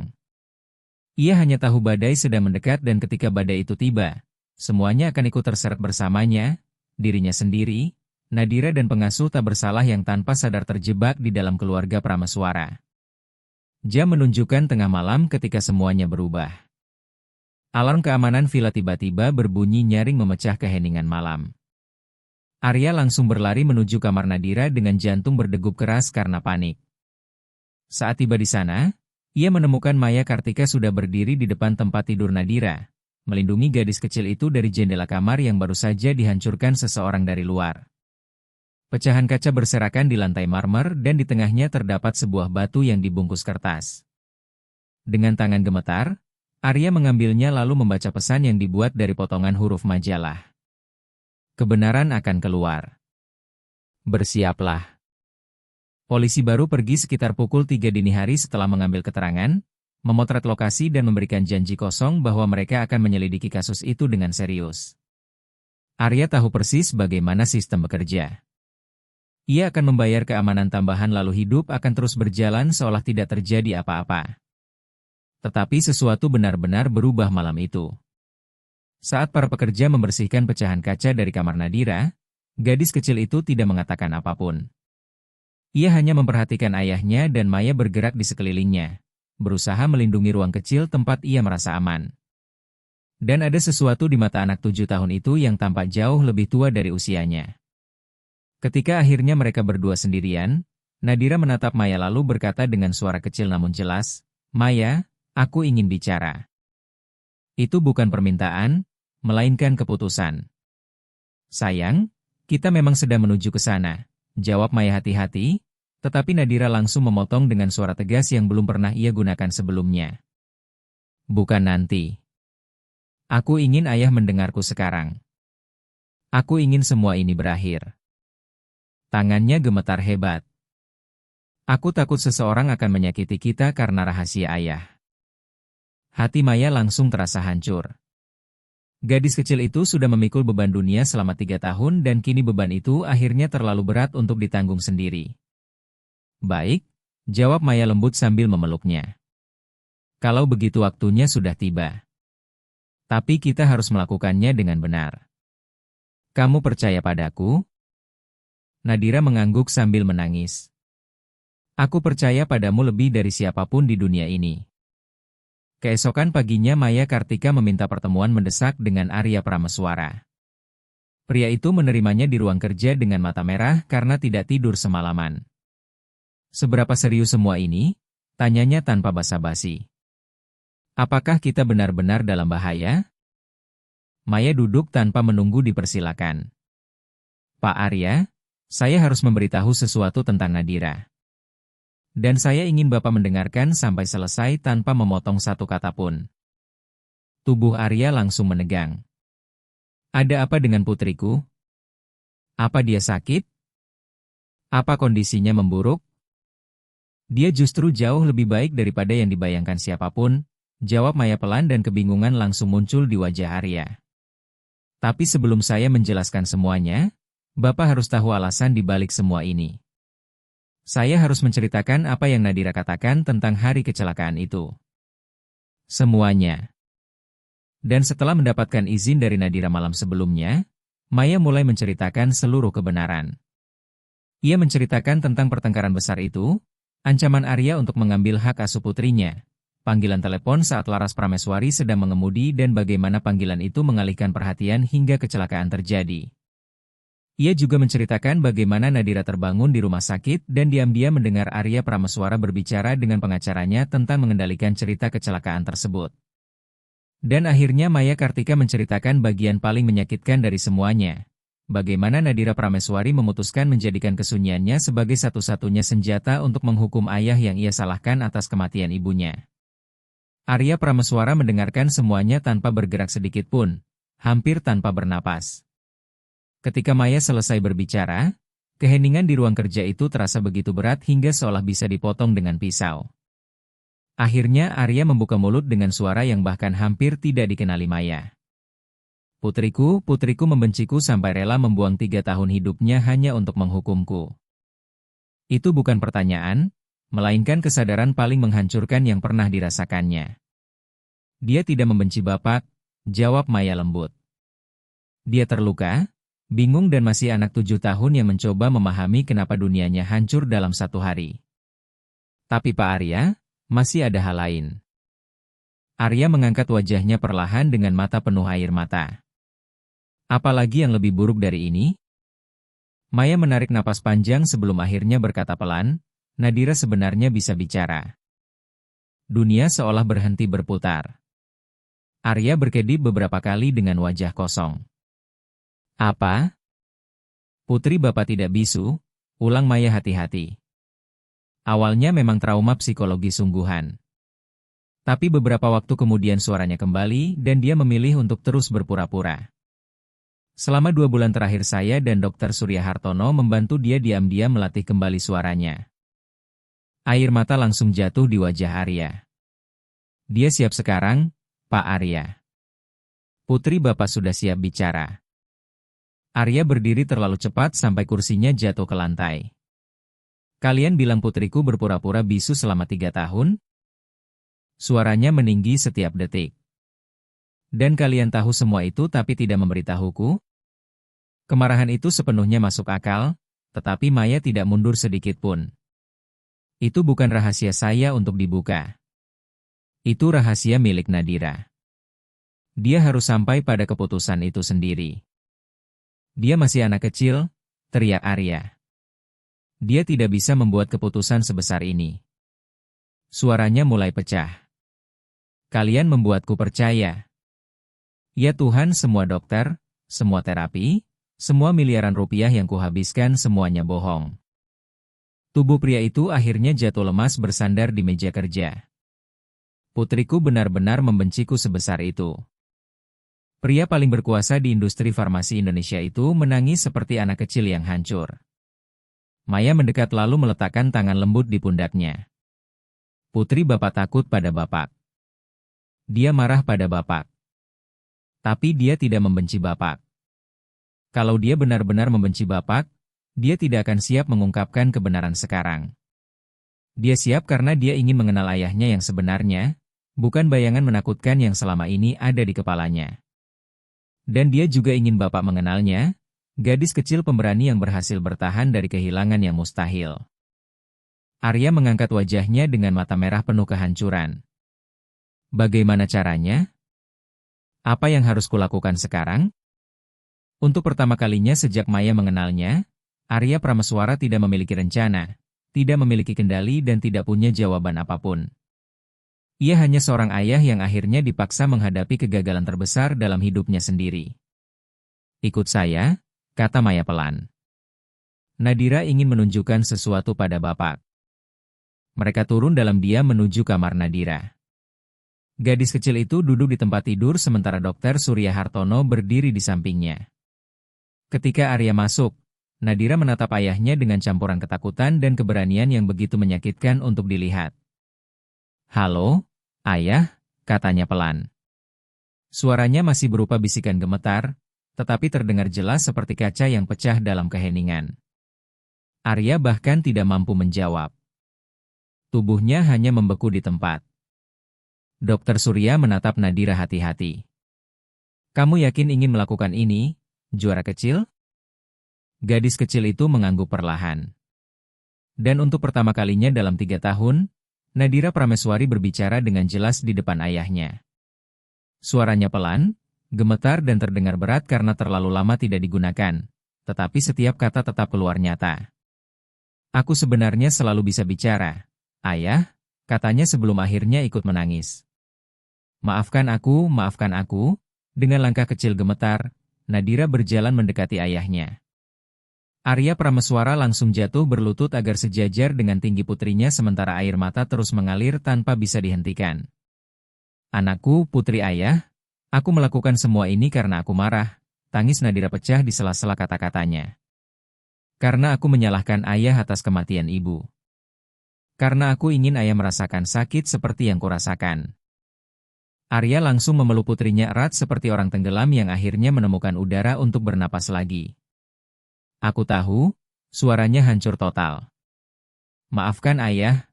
Ia hanya tahu badai sedang mendekat dan ketika badai itu tiba, semuanya akan ikut terseret bersamanya, dirinya sendiri, Nadira dan pengasuh tak bersalah yang tanpa sadar terjebak di dalam keluarga Prameswara. Jam menunjukkan tengah malam ketika semuanya berubah. Alarm keamanan villa tiba-tiba berbunyi nyaring memecah keheningan malam. Arya langsung berlari menuju kamar Nadira dengan jantung berdegup keras karena panik. Saat tiba di sana, ia menemukan Maya Kartika sudah berdiri di depan tempat tidur Nadira, melindungi gadis kecil itu dari jendela kamar yang baru saja dihancurkan seseorang dari luar. Pecahan kaca berserakan di lantai marmer dan di tengahnya terdapat sebuah batu yang dibungkus kertas. Dengan tangan gemetar, Arya mengambilnya lalu membaca pesan yang dibuat dari potongan huruf majalah. Kebenaran akan keluar. Bersiaplah. Polisi baru pergi sekitar pukul 3 dini hari setelah mengambil keterangan, memotret lokasi dan memberikan janji kosong bahwa mereka akan menyelidiki kasus itu dengan serius. Arya tahu persis bagaimana sistem bekerja. Ia akan membayar keamanan tambahan lalu hidup akan terus berjalan seolah tidak terjadi apa-apa. Tetapi sesuatu benar-benar berubah malam itu. Saat para pekerja membersihkan pecahan kaca dari kamar Nadira, gadis kecil itu tidak mengatakan apapun. Ia hanya memperhatikan ayahnya dan Maya bergerak di sekelilingnya, berusaha melindungi ruang kecil tempat ia merasa aman. Dan ada sesuatu di mata anak 7 tahun itu yang tampak jauh lebih tua dari usianya. Ketika akhirnya mereka berdua sendirian, Nadira menatap Maya lalu berkata dengan suara kecil namun jelas, "Maya, aku ingin bicara." Itu bukan permintaan, melainkan keputusan. "Sayang, kita memang sedang menuju ke sana," jawab Maya hati-hati, tetapi Nadira langsung memotong dengan suara tegas yang belum pernah ia gunakan sebelumnya. "Bukan nanti. Aku ingin ayah mendengarku sekarang. Aku ingin semua ini berakhir." Tangannya gemetar hebat. "Aku takut seseorang akan menyakiti kita karena rahasia ayah." Hati Maya langsung terasa hancur. Gadis kecil itu sudah memikul beban dunia selama 3 tahun dan kini beban itu akhirnya terlalu berat untuk ditanggung sendiri. Baik, jawab Maya lembut sambil memeluknya. Kalau begitu waktunya sudah tiba. Tapi kita harus melakukannya dengan benar. Kamu percaya padaku? Nadira mengangguk sambil menangis. Aku percaya padamu lebih dari siapapun di dunia ini. Keesokan paginya Maya Kartika meminta pertemuan mendesak dengan Arya Prameswara. Pria itu menerimanya di ruang kerja dengan mata merah karena tidak tidur semalaman. Seberapa serius semua ini? Tanyanya tanpa basa-basi. Apakah kita benar-benar dalam bahaya? Maya duduk tanpa menunggu dipersilakan. Pak Arya, saya harus memberitahu sesuatu tentang Nadira. Dan saya ingin Bapak mendengarkan sampai selesai tanpa memotong satu kata pun. Tubuh Arya langsung menegang. Ada apa dengan putriku? Apa dia sakit? Apa kondisinya memburuk? Dia justru jauh lebih baik daripada yang dibayangkan siapapun, jawab Maya pelan dan kebingungan langsung muncul di wajah Arya. Tapi sebelum saya menjelaskan semuanya, Bapak harus tahu alasan di balik semua ini. Saya harus menceritakan apa yang Nadira katakan tentang hari kecelakaan itu. Semuanya. Dan setelah mendapatkan izin dari Nadira malam sebelumnya, Maya mulai menceritakan seluruh kebenaran. Ia menceritakan tentang pertengkaran besar itu, ancaman Arya untuk mengambil hak asuh putrinya, panggilan telepon saat Laras Prameswari sedang mengemudi dan bagaimana panggilan itu mengalihkan perhatian hingga kecelakaan terjadi. Ia juga menceritakan bagaimana Nadira terbangun di rumah sakit dan diam-diam mendengar Arya Prameswara berbicara dengan pengacaranya tentang mengendalikan cerita kecelakaan tersebut. Dan akhirnya Maya Kartika menceritakan bagian paling menyakitkan dari semuanya. Bagaimana Nadira Prameswari memutuskan menjadikan kesunyiannya sebagai satu-satunya senjata untuk menghukum ayah yang ia salahkan atas kematian ibunya. Arya Prameswara mendengarkan semuanya tanpa bergerak sedikit pun, hampir tanpa bernapas. Ketika Maya selesai berbicara, keheningan di ruang kerja itu terasa begitu berat hingga seolah bisa dipotong dengan pisau. Akhirnya Arya membuka mulut dengan suara yang bahkan hampir tidak dikenali Maya. Putriku membenciku sampai rela membuang 3 tahun hidupnya hanya untuk menghukumku. Itu bukan pertanyaan, melainkan kesadaran paling menghancurkan yang pernah dirasakannya. Dia tidak membenci Bapak, jawab Maya lembut. Dia terluka, bingung dan masih anak 7 tahun yang mencoba memahami kenapa dunianya hancur dalam satu hari. Tapi Pak Arya, masih ada hal lain. Arya mengangkat wajahnya perlahan dengan mata penuh air mata. Apalagi yang lebih buruk dari ini? Maya menarik napas panjang sebelum akhirnya berkata pelan, Nadira sebenarnya bisa bicara. Dunia seolah berhenti berputar. Arya berkedip beberapa kali dengan wajah kosong. Apa? Putri Bapak tidak bisu, ulang Maya hati-hati. Awalnya memang trauma psikologi sungguhan. Tapi beberapa waktu kemudian suaranya kembali dan dia memilih untuk terus berpura-pura. Selama 2 bulan terakhir saya dan Dr. Surya Hartono membantu dia diam-diam melatih kembali suaranya. Air mata langsung jatuh di wajah Arya. Dia siap sekarang, Pak Arya. Putri Bapak sudah siap bicara. Arya berdiri terlalu cepat sampai kursinya jatuh ke lantai. Kalian bilang putriku berpura-pura bisu selama 3 tahun? Suaranya meninggi setiap detik. Dan kalian tahu semua itu tapi tidak memberitahuku? Kemarahan itu sepenuhnya masuk akal, tetapi Maya tidak mundur sedikit pun. Itu bukan rahasia saya untuk dibuka. Itu rahasia milik Nadira. Dia harus sampai pada keputusan itu sendiri. Dia masih anak kecil, teriak Arya. Dia tidak bisa membuat keputusan sebesar ini. Suaranya mulai pecah. Kalian membuatku percaya. Ya Tuhan, semua dokter, semua terapi, semua miliaran rupiah yang kuhabiskan semuanya bohong. Tubuh pria itu akhirnya jatuh lemas bersandar di meja kerja. Putriku benar-benar membenciku sebesar itu. Pria paling berkuasa di industri farmasi Indonesia itu menangis seperti anak kecil yang hancur. Maya mendekat lalu meletakkan tangan lembut di pundaknya. Putri Bapak takut pada Bapak. Dia marah pada Bapak. Tapi dia tidak membenci Bapak. Kalau dia benar-benar membenci Bapak, dia tidak akan siap mengungkapkan kebenaran sekarang. Dia siap karena dia ingin mengenal ayahnya yang sebenarnya, bukan bayangan menakutkan yang selama ini ada di kepalanya. Dan dia juga ingin Bapak mengenalnya, gadis kecil pemberani yang berhasil bertahan dari kehilangan yang mustahil. Arya mengangkat wajahnya dengan mata merah penuh kehancuran. Bagaimana caranya? Apa yang harus kulakukan sekarang? Untuk pertama kalinya sejak Maya mengenalnya, Arya Prameswara tidak memiliki rencana, tidak memiliki kendali dan tidak punya jawaban apapun. Ia hanya seorang ayah yang akhirnya dipaksa menghadapi kegagalan terbesar dalam hidupnya sendiri. Ikut saya, kata Maya pelan. Nadira ingin menunjukkan sesuatu pada Bapak. Mereka turun dalam diam menuju kamar Nadira. Gadis kecil itu duduk di tempat tidur sementara Dr. Surya Hartono berdiri di sampingnya. Ketika Arya masuk, Nadira menatap ayahnya dengan campuran ketakutan dan keberanian yang begitu menyakitkan untuk dilihat. "Halo, Ayah," katanya pelan. Suaranya masih berupa bisikan gemetar, tetapi terdengar jelas seperti kaca yang pecah dalam keheningan. Arya bahkan tidak mampu menjawab. Tubuhnya hanya membeku di tempat. Dr. Surya menatap Nadira hati-hati. "Kamu yakin ingin melakukan ini, juara kecil?" Gadis kecil itu mengangguk perlahan. Dan untuk pertama kalinya dalam 3 tahun, Nadira Prameswari berbicara dengan jelas di depan ayahnya. Suaranya pelan, gemetar dan terdengar berat karena terlalu lama tidak digunakan, tetapi setiap kata tetap keluar nyata. "Aku sebenarnya selalu bisa bicara, Ayah," katanya sebelum akhirnya ikut menangis. Maafkan aku," dengan langkah kecil gemetar, Nadira berjalan mendekati ayahnya. Arya Prameswara langsung jatuh berlutut agar sejajar dengan tinggi putrinya sementara air mata terus mengalir tanpa bisa dihentikan. "Anakku, putri ayah, aku melakukan semua ini karena aku marah," tangis Nadira pecah di sela-sela kata-katanya. "Karena aku menyalahkan ayah atas kematian ibu. Karena aku ingin ayah merasakan sakit seperti yang kurasakan." Arya langsung memeluk putrinya erat seperti orang tenggelam yang akhirnya menemukan udara untuk bernapas lagi. "Aku tahu," suaranya hancur total. Maafkan ayah,"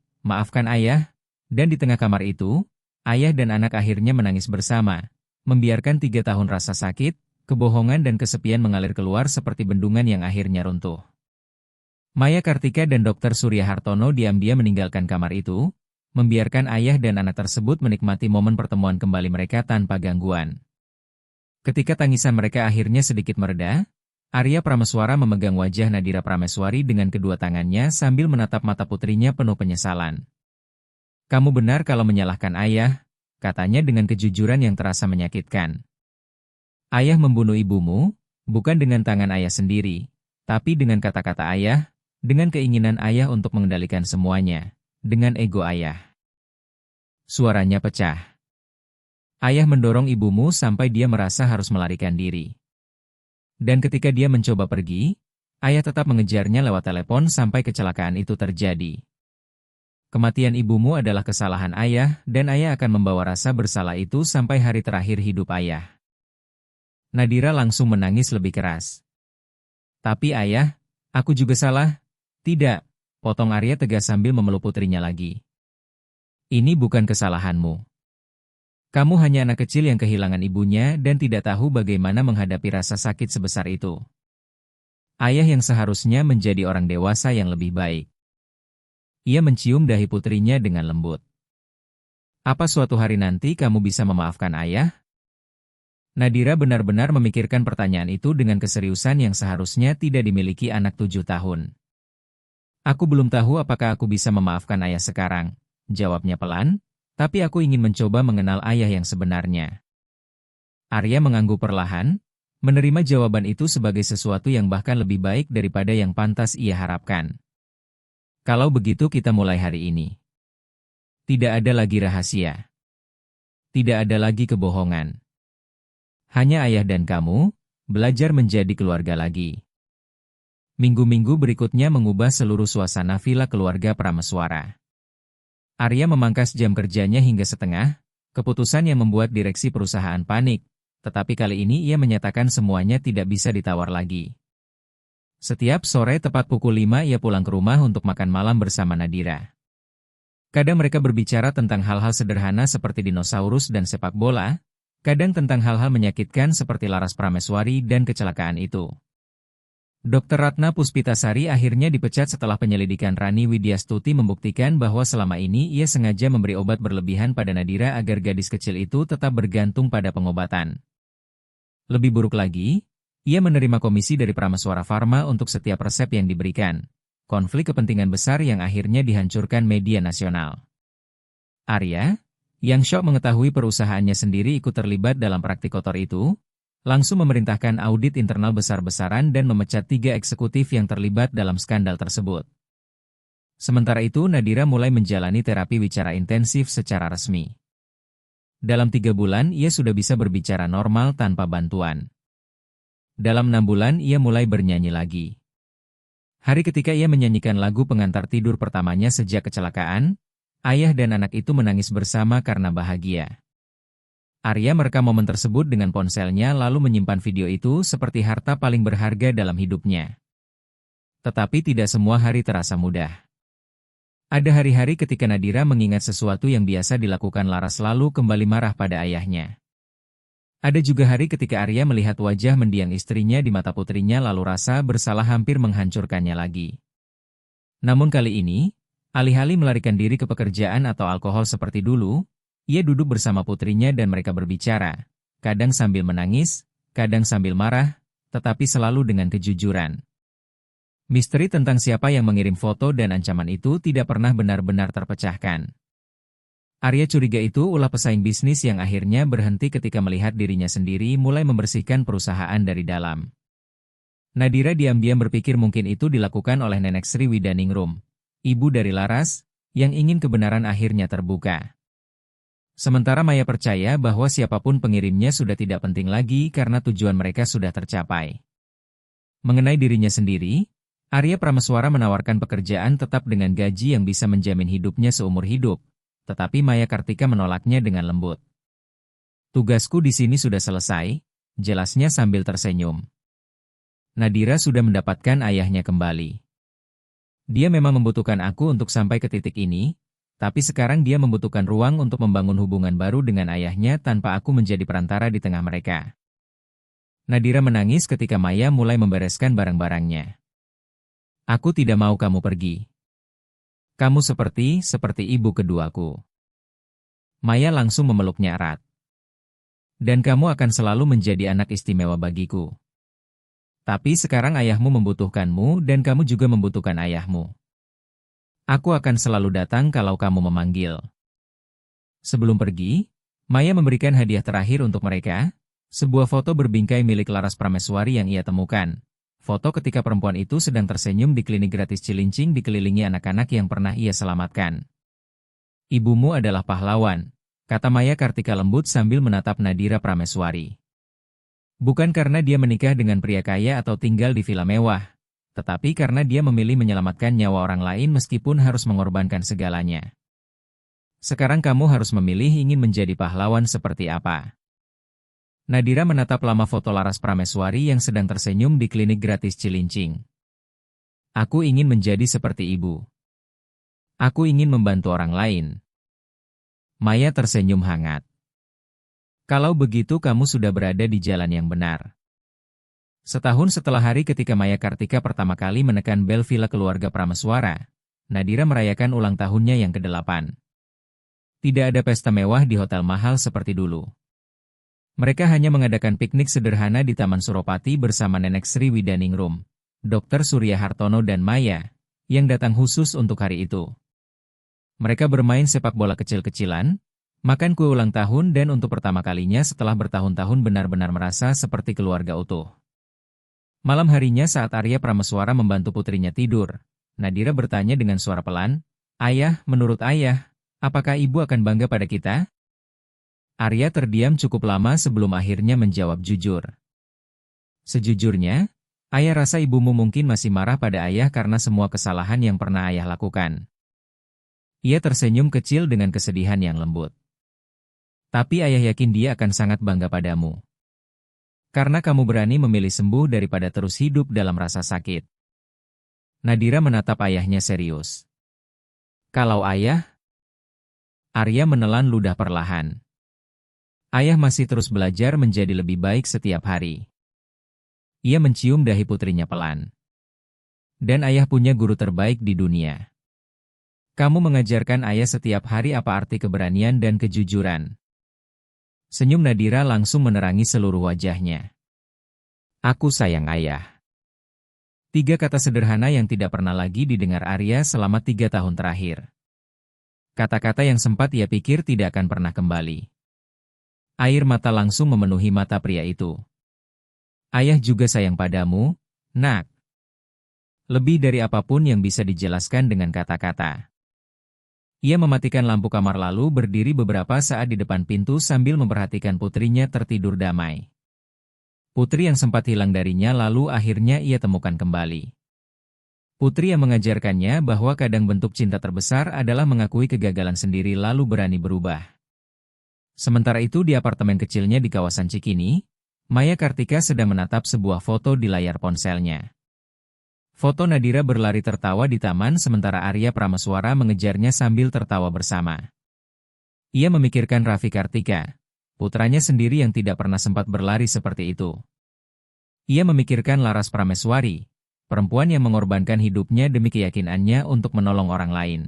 dan di tengah kamar itu, ayah dan anak akhirnya menangis bersama, membiarkan 3 tahun rasa sakit, kebohongan dan kesepian mengalir keluar seperti bendungan yang akhirnya runtuh. Maya Kartika dan Dr. Surya Hartono diam-diam meninggalkan kamar itu, membiarkan ayah dan anak tersebut menikmati momen pertemuan kembali mereka tanpa gangguan. Ketika tangisan mereka akhirnya sedikit mereda, Arya Prameswara memegang wajah Nadira Prameswari dengan kedua tangannya sambil menatap mata putrinya penuh penyesalan. "Kamu benar kalau menyalahkan ayah," katanya dengan kejujuran yang terasa menyakitkan. "Ayah membunuh ibumu, bukan dengan tangan ayah sendiri, tapi dengan kata-kata ayah, dengan keinginan ayah untuk mengendalikan semuanya, dengan ego ayah." Suaranya pecah. "Ayah mendorong ibumu sampai dia merasa harus melarikan diri. Dan ketika dia mencoba pergi, ayah tetap mengejarnya lewat telepon sampai kecelakaan itu terjadi. Kematian ibumu adalah kesalahan ayah dan ayah akan membawa rasa bersalah itu sampai hari terakhir hidup ayah." Nadira langsung menangis lebih keras. "Tapi ayah, aku juga salah." "Tidak," potong Arya tegas sambil memeluk putrinya lagi. "Ini bukan kesalahanmu. Kamu hanya anak kecil yang kehilangan ibunya dan tidak tahu bagaimana menghadapi rasa sakit sebesar itu. Ayah yang seharusnya menjadi orang dewasa yang lebih baik." Ia mencium dahi putrinya dengan lembut. "Apa suatu hari nanti kamu bisa memaafkan ayah?" Nadira benar-benar memikirkan pertanyaan itu dengan keseriusan yang seharusnya tidak dimiliki anak 7 tahun. "Aku belum tahu apakah aku bisa memaafkan ayah sekarang," jawabnya pelan, "tapi aku ingin mencoba mengenal ayah yang sebenarnya." Arya mengangguk perlahan, menerima jawaban itu sebagai sesuatu yang bahkan lebih baik daripada yang pantas ia harapkan. "Kalau begitu kita mulai hari ini. Tidak ada lagi rahasia. Tidak ada lagi kebohongan. Hanya ayah dan kamu, belajar menjadi keluarga lagi." Minggu-minggu berikutnya mengubah seluruh suasana villa keluarga Prameswara. Arya memangkas jam kerjanya hingga setengah, keputusan yang membuat direksi perusahaan panik, Tetapi kali ini ia menyatakan semuanya tidak bisa ditawar lagi. Setiap sore tepat pukul 5 ia pulang ke rumah untuk makan malam bersama Nadira. Kadang mereka berbicara tentang hal-hal sederhana seperti dinosaurus dan sepak bola, kadang tentang hal-hal menyakitkan seperti Laras Prameswari dan kecelakaan itu. Dr. Ratna Puspitasari akhirnya dipecat setelah penyelidikan Rani Widyastuti membuktikan bahwa selama ini ia sengaja memberi obat berlebihan pada Nadira agar gadis kecil itu tetap bergantung pada pengobatan. Lebih buruk lagi, ia menerima komisi dari Prameswara Pharma untuk setiap resep yang diberikan. Konflik kepentingan besar yang akhirnya dihancurkan media nasional. Arya, yang syok mengetahui perusahaannya sendiri ikut terlibat dalam praktik kotor itu, langsung memerintahkan audit internal besar-besaran dan memecat 3 eksekutif yang terlibat dalam skandal tersebut. Sementara itu Nadira mulai menjalani terapi bicara intensif secara resmi. Dalam 3 bulan ia sudah bisa berbicara normal tanpa bantuan. Dalam 6 bulan ia mulai bernyanyi lagi. Hari ketika ia menyanyikan lagu pengantar tidur pertamanya sejak kecelakaan, ayah dan anak itu menangis bersama karena bahagia. Arya merekam momen tersebut dengan ponselnya lalu menyimpan video itu seperti harta paling berharga dalam hidupnya. Tetapi tidak semua hari terasa mudah. Ada hari-hari ketika Nadira mengingat sesuatu yang biasa dilakukan Laras lalu kembali marah pada ayahnya. Ada juga hari ketika Arya melihat wajah mendiang istrinya di mata putrinya lalu rasa bersalah hampir menghancurkannya lagi. Namun kali ini, alih-alih melarikan diri ke pekerjaan atau alkohol seperti dulu, ia duduk bersama putrinya dan mereka berbicara, kadang sambil menangis, kadang sambil marah, tetapi selalu dengan kejujuran. Misteri tentang siapa yang mengirim foto dan ancaman itu tidak pernah benar-benar terpecahkan. Arya curiga itu ulah pesaing bisnis yang akhirnya berhenti ketika melihat dirinya sendiri mulai membersihkan perusahaan dari dalam. Nadira diam-diam berpikir mungkin itu dilakukan oleh Nenek Sri Widaningrum, ibu dari Laras, yang ingin kebenaran akhirnya terbuka. Sementara Maya percaya bahwa siapapun pengirimnya sudah tidak penting lagi karena tujuan mereka sudah tercapai. Mengenai dirinya sendiri, Arya Prameswara menawarkan pekerjaan tetap dengan gaji yang bisa menjamin hidupnya seumur hidup, tetapi Maya Kartika menolaknya dengan lembut. Tugasku di sini sudah selesai, jelasnya sambil tersenyum. Nadira sudah mendapatkan ayahnya kembali. Dia memang membutuhkan aku untuk sampai ke titik ini, tapi sekarang dia membutuhkan ruang untuk membangun hubungan baru dengan ayahnya tanpa aku menjadi perantara di tengah mereka. Nadira menangis ketika Maya mulai membereskan barang-barangnya. Aku tidak mau kamu pergi. Kamu seperti ibu keduaku. Maya langsung memeluknya erat. Dan kamu akan selalu menjadi anak istimewa bagiku. Tapi sekarang ayahmu membutuhkanmu dan kamu juga membutuhkan ayahmu. Aku akan selalu datang kalau kamu memanggil. Sebelum pergi, Maya memberikan hadiah terakhir untuk mereka, sebuah foto berbingkai milik Laras Prameswari yang ia temukan. Foto ketika perempuan itu sedang tersenyum di klinik gratis Cilincing dikelilingi anak-anak yang pernah ia selamatkan. Ibumu adalah pahlawan, kata Maya Kartika lembut sambil menatap Nadira Prameswari. Bukan karena dia menikah dengan pria kaya atau tinggal di villa mewah, tetapi karena dia memilih menyelamatkan nyawa orang lain meskipun harus mengorbankan segalanya. Sekarang kamu harus memilih ingin menjadi pahlawan seperti apa. Nadira menatap lama foto Laras Prameswari yang sedang tersenyum di klinik gratis Cilincing. Aku ingin menjadi seperti ibu. Aku ingin membantu orang lain. Maya tersenyum hangat. Kalau begitu kamu sudah berada di jalan yang benar. Setahun setelah hari ketika Maya Kartika pertama kali menekan bel villa keluarga Prameswara, Nadira merayakan ulang tahunnya yang ke-8. Tidak ada pesta mewah di hotel mahal seperti dulu. Mereka hanya mengadakan piknik sederhana di Taman Suropati bersama Nenek Sri Widaningrum, Dr. Surya Hartono dan Maya, yang datang khusus untuk hari itu. Mereka bermain sepak bola kecil-kecilan, makan kue ulang tahun dan untuk pertama kalinya setelah bertahun-tahun benar-benar merasa seperti keluarga utuh. Malam harinya saat Arya Prameswara membantu putrinya tidur, Nadira bertanya dengan suara pelan, "Ayah, menurut ayah, apakah ibu akan bangga pada kita?" Arya terdiam cukup lama sebelum akhirnya menjawab jujur. Sejujurnya, ayah rasa ibumu mungkin masih marah pada ayah karena semua kesalahan yang pernah ayah lakukan. Ia tersenyum kecil dengan kesedihan yang lembut. Tapi ayah yakin dia akan sangat bangga padamu. Karena kamu berani memilih sembuh daripada terus hidup dalam rasa sakit. Nadira menatap ayahnya serius. Kalau ayah? Arya menelan ludah perlahan. Ayah masih terus belajar menjadi lebih baik setiap hari. Ia mencium dahi putrinya pelan. Dan ayah punya guru terbaik di dunia. Kamu mengajarkan ayah setiap hari apa arti keberanian dan kejujuran. Senyum Nadira langsung menerangi seluruh wajahnya. Aku sayang ayah. 3 kata sederhana yang tidak pernah lagi didengar Arya selama 3 tahun terakhir. Kata-kata yang sempat ia pikir tidak akan pernah kembali. Air mata langsung memenuhi mata pria itu. Ayah juga sayang padamu, nak. Lebih dari apapun yang bisa dijelaskan dengan kata-kata. Ia mematikan lampu kamar lalu berdiri beberapa saat di depan pintu sambil memperhatikan putrinya tertidur damai. Putri yang sempat hilang darinya lalu akhirnya ia temukan kembali. Putri yang mengajarkannya bahwa kadang bentuk cinta terbesar adalah mengakui kegagalan sendiri lalu berani berubah. Sementara itu di apartemen kecilnya di kawasan Cikini, Maya Kartika sedang menatap sebuah foto di layar ponselnya. Foto Nadira berlari tertawa di taman sementara Arya Prameswara mengejarnya sambil tertawa bersama. Ia memikirkan Raffi Kartika, putranya sendiri yang tidak pernah sempat berlari seperti itu. Ia memikirkan Laras Prameswari, perempuan yang mengorbankan hidupnya demi keyakinannya untuk menolong orang lain.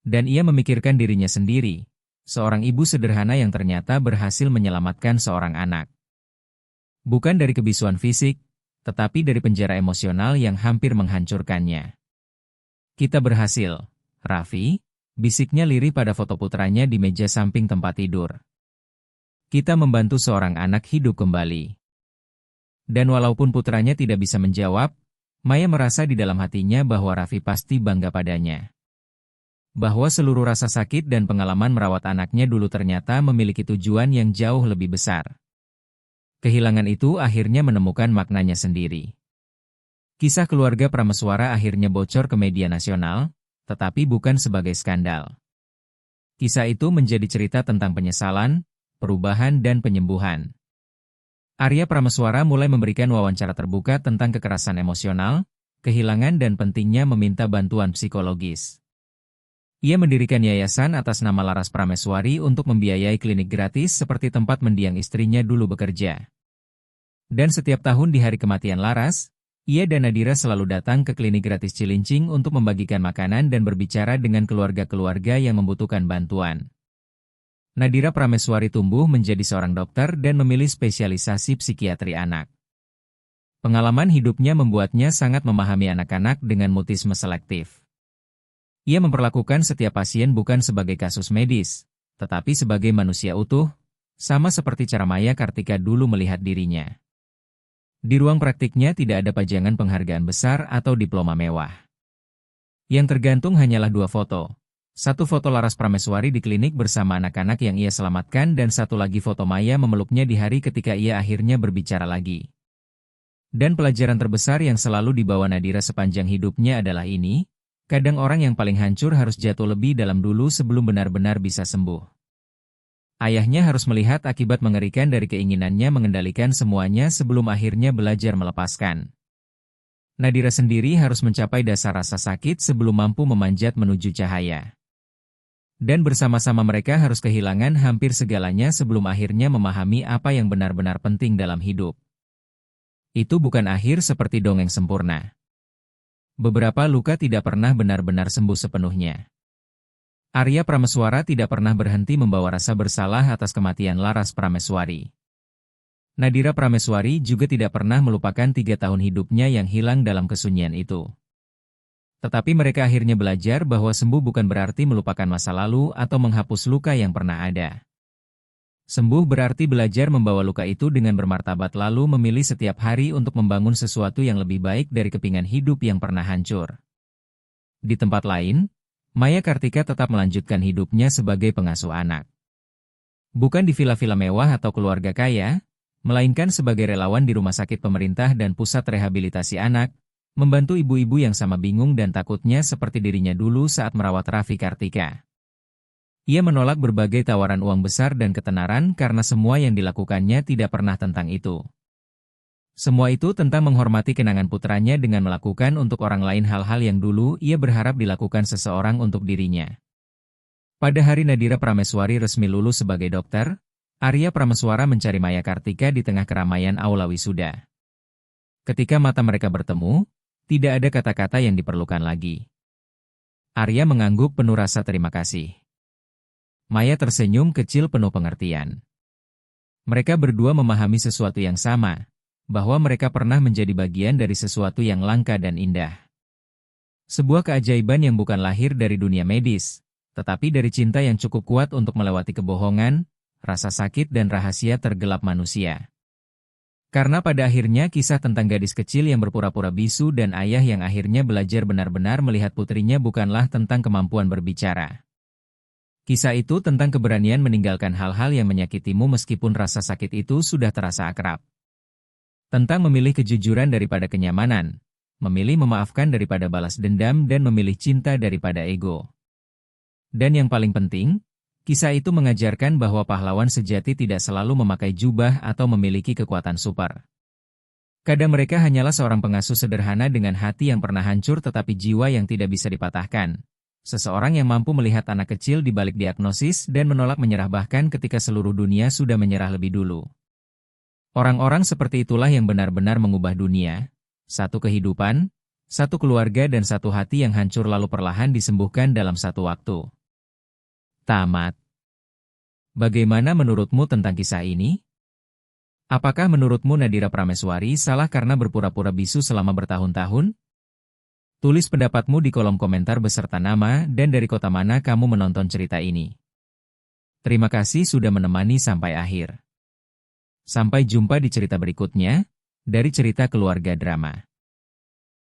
Dan ia memikirkan dirinya sendiri, seorang ibu sederhana yang ternyata berhasil menyelamatkan seorang anak. Bukan dari kebisuan fisik, tetapi dari penjara emosional yang hampir menghancurkannya. Kita berhasil, Raffi, bisiknya lirih pada foto putranya di meja samping tempat tidur. Kita membantu seorang anak hidup kembali. Dan walaupun putranya tidak bisa menjawab, Maya merasa di dalam hatinya bahwa Raffi pasti bangga padanya. Bahwa seluruh rasa sakit dan pengalaman merawat anaknya dulu ternyata memiliki tujuan yang jauh lebih besar. Kehilangan itu akhirnya menemukan maknanya sendiri. Kisah keluarga Prameswara akhirnya bocor ke media nasional, tetapi bukan sebagai skandal. Kisah itu menjadi cerita tentang penyesalan, perubahan dan penyembuhan. Arya Prameswara mulai memberikan wawancara terbuka tentang kekerasan emosional, kehilangan dan pentingnya meminta bantuan psikologis. Ia mendirikan yayasan atas nama Laras Prameswari untuk membiayai klinik gratis seperti tempat mendiang istrinya dulu bekerja. Dan setiap tahun di hari kematian Laras, ia dan Nadira selalu datang ke klinik gratis Cilincing untuk membagikan makanan dan berbicara dengan keluarga-keluarga yang membutuhkan bantuan. Nadira Prameswari tumbuh menjadi seorang dokter dan memilih spesialisasi psikiatri anak. Pengalaman hidupnya membuatnya sangat memahami anak-anak dengan mutisme selektif. Ia memperlakukan setiap pasien bukan sebagai kasus medis, tetapi sebagai manusia utuh, sama seperti cara Maya Kartika dulu melihat dirinya. Di ruang praktiknya tidak ada pajangan penghargaan besar atau diploma mewah. Yang tergantung hanyalah 2 foto. Satu foto Laras Prameswari di klinik bersama anak-anak yang ia selamatkan dan satu lagi foto Maya memeluknya di hari ketika ia akhirnya berbicara lagi. Dan pelajaran terbesar yang selalu dibawa Nadira sepanjang hidupnya adalah ini, kadang orang yang paling hancur harus jatuh lebih dalam dulu sebelum benar-benar bisa sembuh. Ayahnya harus melihat akibat mengerikan dari keinginannya mengendalikan semuanya sebelum akhirnya belajar melepaskan. Nadira sendiri harus mencapai dasar rasa sakit sebelum mampu memanjat menuju cahaya. Dan bersama-sama mereka harus kehilangan hampir segalanya sebelum akhirnya memahami apa yang benar-benar penting dalam hidup. Itu bukan akhir seperti dongeng sempurna. Beberapa luka tidak pernah benar-benar sembuh sepenuhnya. Arya Prameswara tidak pernah berhenti membawa rasa bersalah atas kematian Laras Prameswari. Nadira Prameswari juga tidak pernah melupakan 3 tahun hidupnya yang hilang dalam kesunyian itu. Tetapi mereka akhirnya belajar bahwa sembuh bukan berarti melupakan masa lalu atau menghapus luka yang pernah ada. Sembuh berarti belajar membawa luka itu dengan bermartabat lalu memilih setiap hari untuk membangun sesuatu yang lebih baik dari kepingan hidup yang pernah hancur. Di tempat lain, Maya Kartika tetap melanjutkan hidupnya sebagai pengasuh anak. Bukan di villa-villa mewah atau keluarga kaya, melainkan sebagai relawan di rumah sakit pemerintah dan pusat rehabilitasi anak, membantu ibu-ibu yang sama bingung dan takutnya seperti dirinya dulu saat merawat Raffi Kartika. Ia menolak berbagai tawaran uang besar dan ketenaran karena semua yang dilakukannya tidak pernah tentang itu. Semua itu tentang menghormati kenangan putranya dengan melakukan untuk orang lain hal-hal yang dulu ia berharap dilakukan seseorang untuk dirinya. Pada hari Nadira Prameswari resmi lulus sebagai dokter, Arya Prameswara mencari Maya Kartika di tengah keramaian aula wisuda. Ketika mata mereka bertemu, tidak ada kata-kata yang diperlukan lagi. Arya mengangguk penuh rasa terima kasih. Maya tersenyum kecil penuh pengertian. Mereka berdua memahami sesuatu yang sama, bahwa mereka pernah menjadi bagian dari sesuatu yang langka dan indah. Sebuah keajaiban yang bukan lahir dari dunia medis, tetapi dari cinta yang cukup kuat untuk melewati kebohongan, rasa sakit dan rahasia tergelap manusia. Karena pada akhirnya kisah tentang gadis kecil yang berpura-pura bisu dan ayah yang akhirnya belajar benar-benar melihat putrinya bukanlah tentang kemampuan berbicara. Kisah itu tentang keberanian meninggalkan hal-hal yang menyakitimu meskipun rasa sakit itu sudah terasa akrab. Tentang memilih kejujuran daripada kenyamanan, memilih memaafkan daripada balas dendam dan memilih cinta daripada ego. Dan yang paling penting, kisah itu mengajarkan bahwa pahlawan sejati tidak selalu memakai jubah atau memiliki kekuatan super. Kadang mereka hanyalah seorang pengasuh sederhana dengan hati yang pernah hancur tetapi jiwa yang tidak bisa dipatahkan. Seseorang yang mampu melihat anak kecil di balik diagnosis dan menolak menyerah bahkan ketika seluruh dunia sudah menyerah lebih dulu. Orang-orang seperti itulah yang benar-benar mengubah dunia. Satu kehidupan, satu keluarga dan satu hati yang hancur lalu perlahan disembuhkan dalam satu waktu. Tamat. Bagaimana menurutmu tentang kisah ini? Apakah menurutmu Nadira Prameswari salah karena berpura-pura bisu selama bertahun-tahun? Tulis pendapatmu di kolom komentar beserta nama dan dari kota mana kamu menonton cerita ini. Terima kasih sudah menemani sampai akhir. Sampai jumpa di cerita berikutnya, dari cerita keluarga drama.